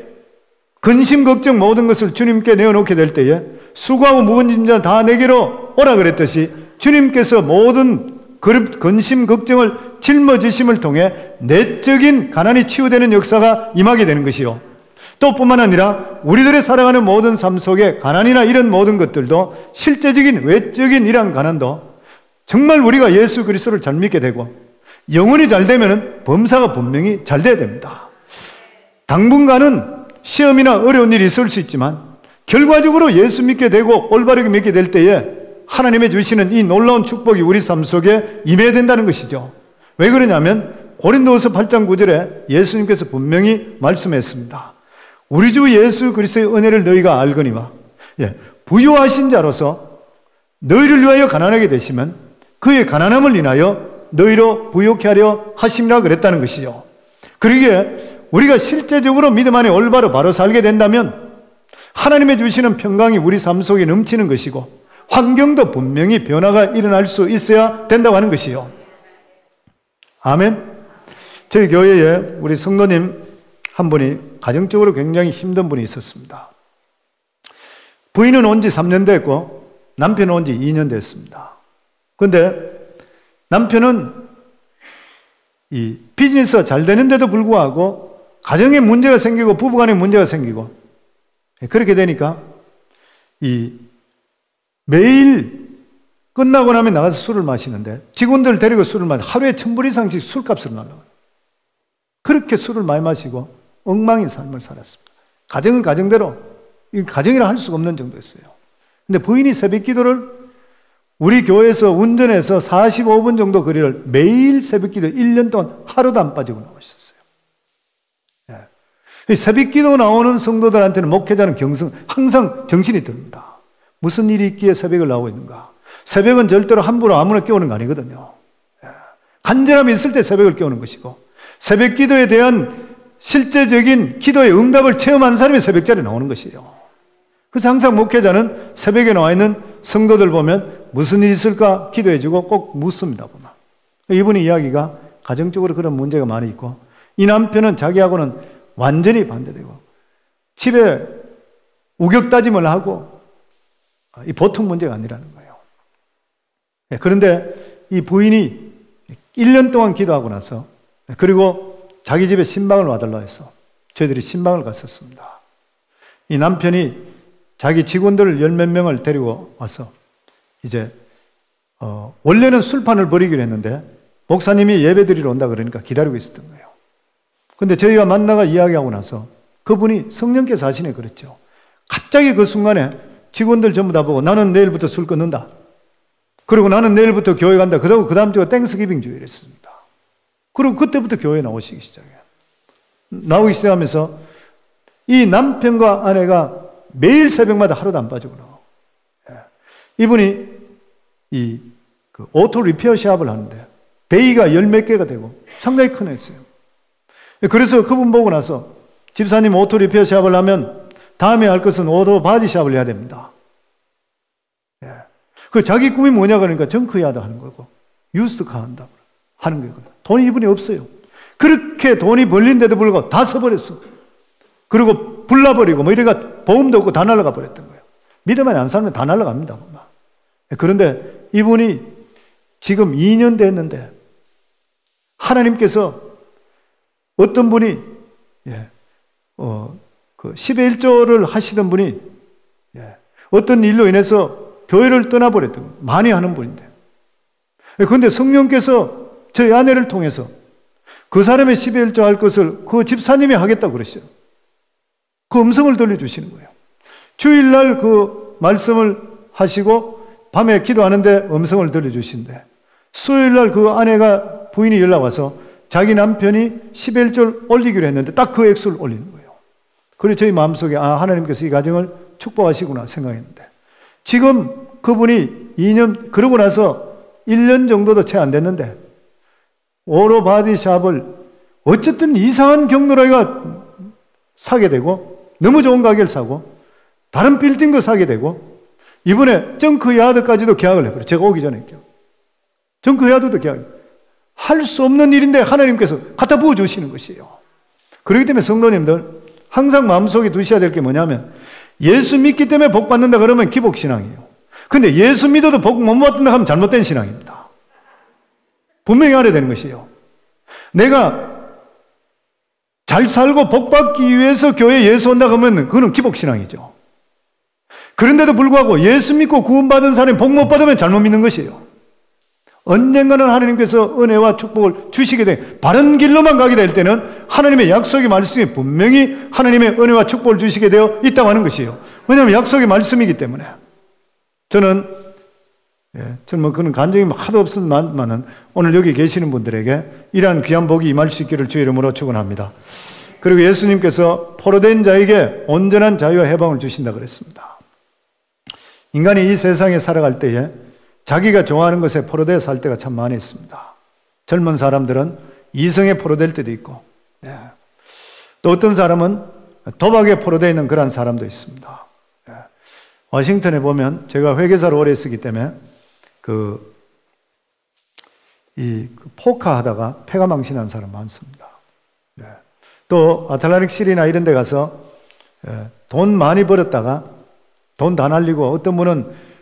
A: 근심, 걱정 모든 것을 주님께 내어놓게 될 때에 수고하고 무거운 짐자 다 내게로 오라 그랬듯이 주님께서 모든 근심, 걱정을 짊어지심을 통해 내적인 가난이 치유되는 역사가 임하게 되는 것이요. 또 뿐만 아니라 우리들의 살아가는 모든 삶 속에 가난이나 이런 모든 것들도 실제적인 외적인 이러한 가난도 정말 우리가 예수 그리스도를 잘 믿게 되고 영혼이 잘 되면 범사가 분명히 잘 돼야 됩니다. 당분간은 시험이나 어려운 일이 있을 수 있지만 결과적으로 예수 믿게 되고 올바르게 믿게 될 때에 하나님의 주시는 이 놀라운 축복이 우리 삶 속에 임해야 된다는 것이죠. 왜 그러냐면 고린도후서 8장 9절에 예수님께서 분명히 말씀했습니다. 우리 주 예수 그리스도의 은혜를 너희가 알거니와 부유하신 자로서 너희를 위하여 가난하게 되시면 그의 가난함을 인하여 너희로 부유케 하려 하심이라 그랬다는 것이요. 그러기에 우리가 실제적으로 믿음 안에 올바로 바로 살게 된다면 하나님의 주시는 평강이 우리 삶 속에 넘치는 것이고 환경도 분명히 변화가 일어날 수 있어야 된다고 하는 것이요. 아멘. 저희 교회에 우리 성도님 한 분이 가정적으로 굉장히 힘든 분이 있었습니다. 부인은 온 지 3년 됐고 남편은 온 지 2년 됐습니다. 그런데 남편은 이 비즈니스가 잘 되는데도 불구하고 가정에 문제가 생기고 부부간에 문제가 생기고 그렇게 되니까 매일 끝나고 나면 나가서 술을 마시는데 직원들 데리고 술을 마시고 하루에 1,000불 이상씩 술값을 날라가요. 그렇게 술을 많이 마시고 엉망인 삶을 살았습니다. 가정은 가정대로 가정이라 할 수가 없는 정도였어요. 근데 부인이 새벽 기도를 우리 교회에서 운전해서 45분 정도 거리를 매일 새벽 기도 1년 동안 하루도 안 빠지고 나오셨어요. 새벽 기도 나오는 성도들한테는 목회자는 항상 정신이 듭니다. 무슨 일이 있기에 새벽을 나오고 있는가? 새벽은 절대로 함부로 아무나 깨우는 거 아니거든요. 간절함이 있을 때 새벽을 깨우는 것이고 새벽 기도에 대한 실제적인 기도의 응답을 체험한 사람이 새벽 자리에 나오는 것이에요. 그래서 항상 목회자는 새벽에 나와 있는 성도들 보면 무슨 일이 있을까 기도해주고 꼭 묻습니다. 보면. 이분의 이야기가 가정적으로 그런 문제가 많이 있고 이 남편은 자기하고는 완전히 반대되고 집에 우격다짐을 하고 이 보통 문제가 아니라는 거예요. 그런데 이 부인이 1년 동안 기도하고 나서 그리고 자기 집에 신방을 와달라 해서 저희들이 신방을 갔었습니다. 이 남편이 자기 직원들을 10몇 명을 데리고 와서 이제 원래는 술판을 벌이기로 했는데 목사님이 예배 드리러 온다 그러니까 기다리고 있었던 거예요. 근데 저희가 만나가 이야기하고 나서 그분이 성령께서 하시네 그랬죠. 갑자기 그 순간에 직원들 전부 다 보고 나는 내일부터 술 끊는다. 그리고 나는 내일부터 교회 간다. 그러고 그 다음 주가 땡스기빙 주일이었습니다. 그리고 그때부터 교회에 나오시기 시작해요. 나오기 시작하면서 이 남편과 아내가 매일 새벽마다 하루도 안 빠지고 나와요. 이분이 그 오토 리페어 샵을 하는데 베이가 10몇 개가 되고 상당히 큰 회사예요. 그래서 그분 보고 나서 집사님 오토 리페어 샵을 하면 다음에 할 것은 오토 바디샵을 해야 됩니다. 예. 그 자기 꿈이 뭐냐 그러니까 정크야드 하는 거고 유스카 한다고 하는 거거든. 돈이 이분이 없어요. 그렇게 돈이 벌린데도 불구하고 다 써버렸어. 그리고 불나버리고 뭐 이래가 보험도 없고 다 날아가 버렸던 거예요. 믿음만 안 살면 다 날아갑니다. 그런데 이분이 지금 2년 됐는데 하나님께서 어떤 분이 그 10의 1조를 하시던 분이 어떤 일로 인해서 교회를 떠나버렸던 거예요. 많이 하는 분인데. 그런데 성령께서 저희 아내를 통해서 그 사람의 10의 1조 할 것을 그 집사님이 하겠다고 그러셔요. 그 음성을 들려주시는 거예요. 주일날 그 말씀을 하시고 밤에 기도하는데 음성을 들려주신대. 수요일날 그 아내가 부인이 연락 와서 자기 남편이 10의 1조를 올리기로 했는데 딱 그 액수를 올리는 거예요. 그래서 저희 마음속에 하나님께서 이 가정을 축복하시구나 생각했는데 지금 그분이 2년 그러고 나서 1년 정도도 채 안 됐는데 오로 바디샵을 어쨌든 이상한 경로라가 사게 되고 너무 좋은 가게를 사고 다른 빌딩도 사게 되고 이번에 정크야드까지도 계약을 해버려요. 제가 오기 전에 정크야드도 할 수 없는 일인데 하나님께서 갖다 부어주시는 것이에요. 그렇기 때문에 성도님들 항상 마음속에 두셔야 될 게 뭐냐면 예수 믿기 때문에 복 받는다 그러면 기복신앙이에요. 근데 예수 믿어도 복 못 받는다 하면 잘못된 신앙입니다. 분명히 알아야 되는 것이에요. 내가 잘 살고 복 받기 위해서 교회에 예수 온다 그러면 그건 기복신앙이죠. 그런데도 불구하고 예수 믿고 구원받은 사람이 복 못 받으면 잘못 믿는 것이에요. 언젠가는 하나님께서 은혜와 축복을 주시게 돼 바른 길로만 가게 될 때는 하나님의 약속의 말씀이 분명히 하나님의 은혜와 축복을 주시게 되어 있다고 하는 것이에요. 왜냐하면 약속의 말씀이기 때문에. 저는 그런 간증이 하도 없었지만은 오늘 여기 계시는 분들에게 이러한 귀한 복이 임할 수 있기를 주의 이름으로 축원합니다. 그리고 예수님께서 포로된 자에게 온전한 자유와 해방을 주신다 그랬습니다. 인간이 이 세상에 살아갈 때에 자기가 좋아하는 것에 포로되어 살 때가 참 많이 있습니다. 젊은 사람들은 이성에 포로될 때도 있고 또 어떤 사람은 도박에 포로되어 있는 그런 사람도 있습니다. 워싱턴에 보면 제가 회계사로 오래 있었기 때문에 포커 하다가 폐가 망신한 사람 많습니다. 또 아틀란틱 시리나 이런 데 가서 돈 많이 벌었다가 돈 다 날리고 어떤 분은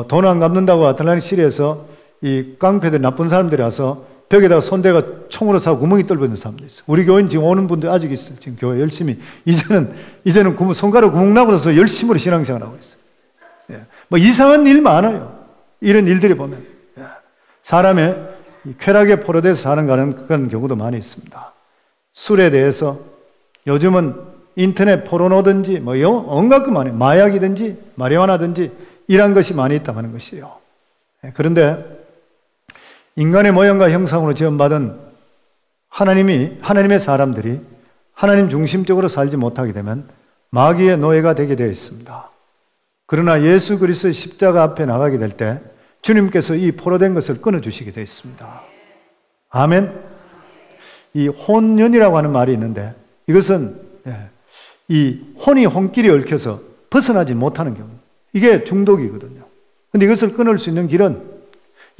A: 돈 안 갚는다고 아틀란틱 시리에서 이 깡패들 나쁜 사람들이 와서 벽에다가 손대가 총으로 쏴서 구멍이 뚫려 있는 사람도 있어요. 우리 교회는 지금 오는 분들 아직 있어요. 지금 교회 열심히 이제는 손가락 구멍 나고 나서 열심으로 신앙생활하고 있어요. 뭐 이상한 일 많아요. 이런 일들이 보면 사람의 쾌락에 포로돼서 사는 그런 경우도 많이 있습니다. 술에 대해서 요즘은 인터넷 포르노든지 뭐 온갖 것 많아요. 마약이든지 마리화나든지 이런 것이 많이 있다고 하는 것이에요. 그런데 인간의 모양과 형상으로 지음받은 하나님의 사람들이 하나님 중심적으로 살지 못하게 되면 마귀의 노예가 되게 되어 있습니다. 그러나 예수 그리스도의 십자가 앞에 나가게 될 때 주님께서 이 포로된 것을 끊어주시게 되어 있습니다. 아멘. 이 혼연이라고 하는 말이 있는데 이것은 이 혼이 혼길이 얽혀서 벗어나지 못하는 경우 이게 중독이거든요. 그런데 이것을 끊을 수 있는 길은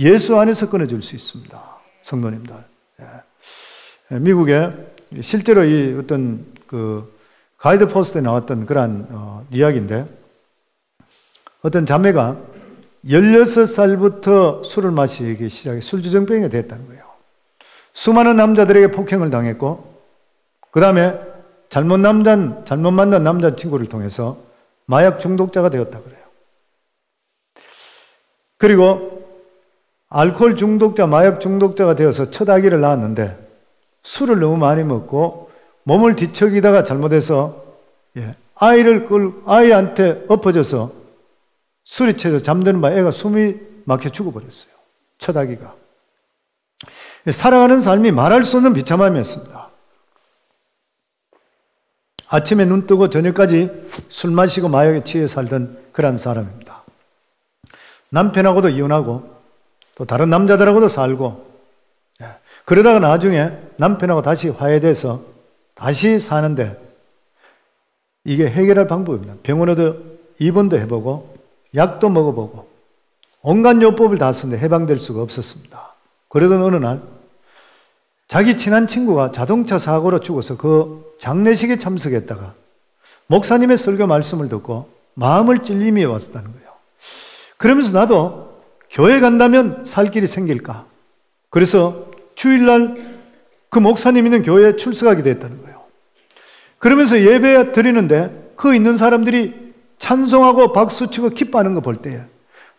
A: 예수 안에서 끊어질 수 있습니다. 성도님들. 미국에 실제로 이 어떤 가이드 포스트에 나왔던 그러한 이야기인데 어떤 자매가 16살부터 술을 마시기 시작해 술주정병이 됐다는 거예요. 수많은 남자들에게 폭행을 당했고 그 다음에 잘못 만난 남자친구를 통해서 마약 중독자가 되었다 그래요. 그리고 알코올 중독자, 마약 중독자가 되어서 첫 아기를 낳았는데 술을 너무 많이 먹고 몸을 뒤척이다가 잘못해서 아이한테 엎어져서 술이 채서 잠드는 바에 애가 숨이 막혀 죽어버렸어요. 첫 아기가. 살아가는 삶이 말할 수 없는 비참함이었습니다. 아침에 눈 뜨고 저녁까지 술 마시고 마약에 취해 살던 그런 사람입니다. 남편하고도 이혼하고 또 다른 남자들하고도 살고 그러다가 나중에 남편하고 다시 화해돼서 다시 사는데 이게 해결할 방법입니다. 병원에도 입원도 해보고 약도 먹어보고 온갖 요법을 다 썼는데 해방될 수가 없었습니다. 그러던 어느 날 자기 친한 친구가 자동차 사고로 죽어서 그 장례식에 참석했다가 목사님의 설교 말씀을 듣고 마음을 찔림이 왔었다는 거예요. 그러면서 나도 교회 간다면 살 길이 생길까? 그래서 주일날 그 목사님 있는 교회에 출석하게 됐다는 거예요. 그러면서 예배 드리는데 그 있는 사람들이 찬송하고 박수치고 기뻐하는 거 볼 때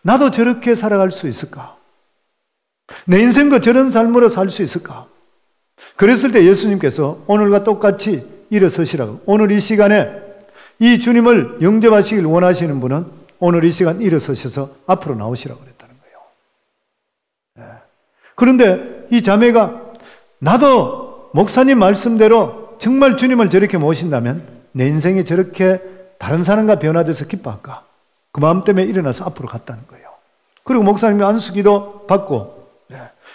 A: 나도 저렇게 살아갈 수 있을까? 내 인생도 저런 삶으로 살 수 있을까? 그랬을 때 예수님께서 오늘과 똑같이 일어서시라고, 오늘 이 시간에 이 주님을 영접하시길 원하시는 분은 오늘 이 시간 일어서셔서 앞으로 나오시라고 그랬다는 거예요. 그런데 이 자매가 나도 목사님 말씀대로 정말 주님을 저렇게 모신다면 내 인생이 저렇게 다른 사람과 변화돼서 기뻐할까? 그 마음 때문에 일어나서 앞으로 갔다는 거예요. 그리고 목사님이 안수기도 받고,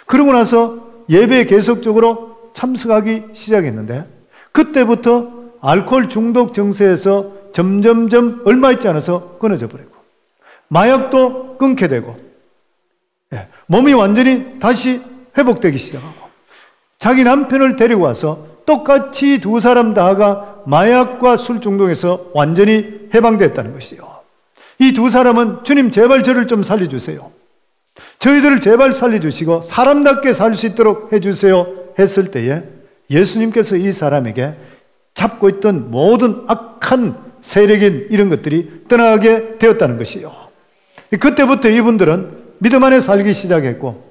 A: 그러고 나서 예배에 계속적으로 참석하기 시작했는데 그때부터 알코올 중독 증세에서 점점점 얼마 있지 않아서 끊어져 버리고 마약도 끊게 되고 몸이 완전히 다시 회복되기 시작하고 자기 남편을 데리고 와서 똑같이 두 사람 다가 마약과 술 중독에서 완전히 해방됐다는 것이요. 이 두 사람은 주님 제발 저를 좀 살려주세요. 저희들을 제발 살려주시고 사람답게 살 수 있도록 해주세요 했을 때에 예수님께서 이 사람에게 잡고 있던 모든 악한 세력인 이런 것들이 떠나게 되었다는 것이요. 그때부터 이분들은 믿음 안에 살기 시작했고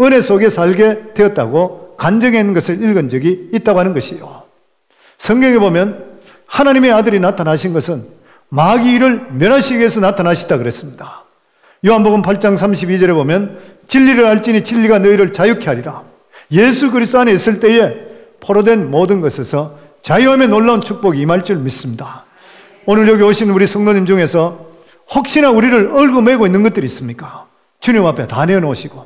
A: 은혜 속에 살게 되었다고 간증해 있는 것을 읽은 적이 있다고 하는 것이요. 성경에 보면 하나님의 아들이 나타나신 것은 마귀를 멸하시기 위해서 나타나셨다 그랬습니다. 요한복음 8장 32절에 보면 진리를 알지니 진리가 너희를 자유케 하리라. 예수 그리스도 안에 있을 때에 포로된 모든 것에서 자유함의 놀라운 축복이 임할 줄 믿습니다. 오늘 여기 오신 우리 성도님 중에서 혹시나 우리를 얽어매고 있는 것들이 있습니까? 주님 앞에 다 내어놓으시고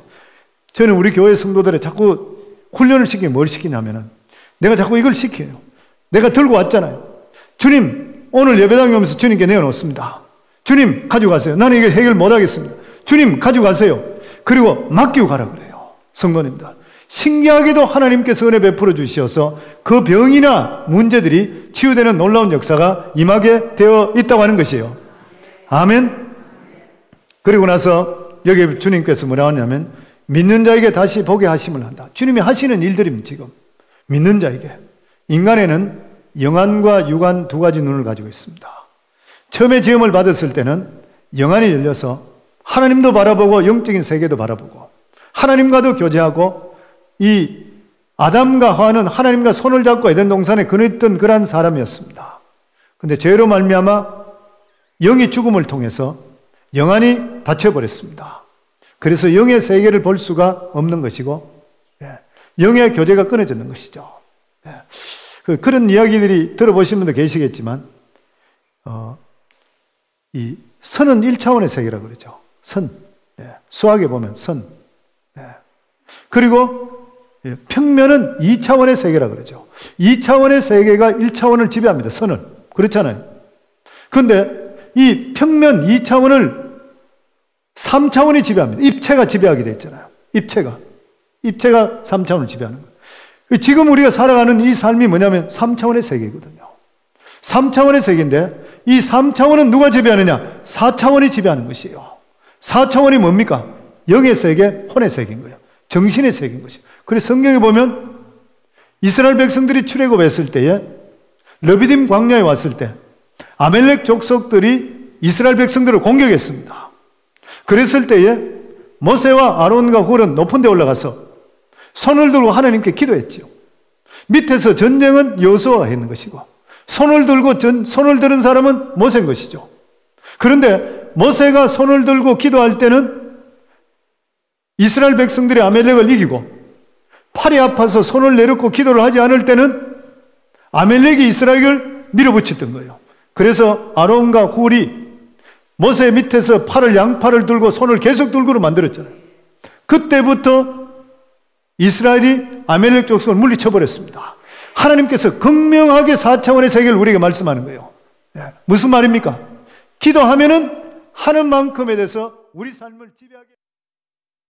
A: 저는 우리 교회 성도들에 자꾸 훈련을 시키면 뭘 시키냐면은 내가 자꾸 이걸 시켜요. 내가 들고 왔잖아요. 주님 오늘 예배당에 오면서 주님께 내어놓습니다. 주님 가져가세요. 나는 이게 해결 못하겠습니다. 주님 가져가세요. 그리고 맡기고 가라 그래요. 성도님들 신기하게도 하나님께서 은혜 베풀어 주셔서 그 병이나 문제들이 치유되는 놀라운 역사가 임하게 되어 있다고 하는 것이에요. 아멘. 그리고 나서 여기 주님께서 뭐라고 하냐면 믿는 자에게 다시 보게 하심을 한다. 주님이 하시는 일들입니다. 지금 믿는 자에게. 인간에는 영안과 육안 두 가지 눈을 가지고 있습니다. 처음에 지음을 받았을 때는 영안이 열려서 하나님도 바라보고 영적인 세계도 바라보고 하나님과도 교제하고 이 아담과 하와는 하나님과 손을 잡고 에덴 동산에 거했던 그러한 사람이었습니다. 그런데 죄로 말미암아 영이 죽음을 통해서 영안이 닫혀버렸습니다. 그래서 영의 세계를 볼 수가 없는 것이고 영의 교제가 끊어지는 것이죠. 그런 이야기들이 들어보신 분도 계시겠지만 이 선은 1차원의 세계라고 그러죠. 선. 수학에 보면 선. 그리고 평면은 2차원의 세계라고 그러죠. 2차원의 세계가 1차원을 지배합니다. 선을. 그렇잖아요. 그런데 이 평면 2차원을 3차원이 지배합니다. 입체가 지배하게 되어 있잖아요. 입체가 3차원을 지배하는 거예요. 지금 우리가 살아가는 이 삶이 뭐냐면 3차원의 세계거든요. 3차원의 세계인데 이 3차원은 누가 지배하느냐? 4차원이 지배하는 것이에요. 4차원이 뭡니까? 영의 세계, 혼의 세계인 거예요. 정신의 세계인 것이에요. 그래서 성경에 보면 이스라엘 백성들이 출애굽했을 때에 르비딤 광야에 왔을 때 아멜렉 족속들이 이스라엘 백성들을 공격했습니다. 그랬을 때에 모세와 아론과 훌은 높은 데 올라가서 손을 들고 하나님께 기도했죠. 밑에서 전쟁은 여호수아가 했는 것이고 손을 들은 사람은 모세인 것이죠. 그런데 모세가 손을 들고 기도할 때는 이스라엘 백성들이 아멜렉을 이기고 팔이 아파서 손을 내려놓고 기도를 하지 않을 때는 아멜렉이 이스라엘을 밀어붙였던 거예요. 그래서 아론과 훌이 모세 밑에서 양팔을 들고 손을 계속 들고로 만들었잖아요. 그때부터 이스라엘이 아멜렉 족속을 물리쳐버렸습니다. 하나님께서 극명하게 4차원의 세계를 우리에게 말씀하는 거예요. 무슨 말입니까? 기도하면은 하는 만큼에 대해서 우리 삶을 지배하게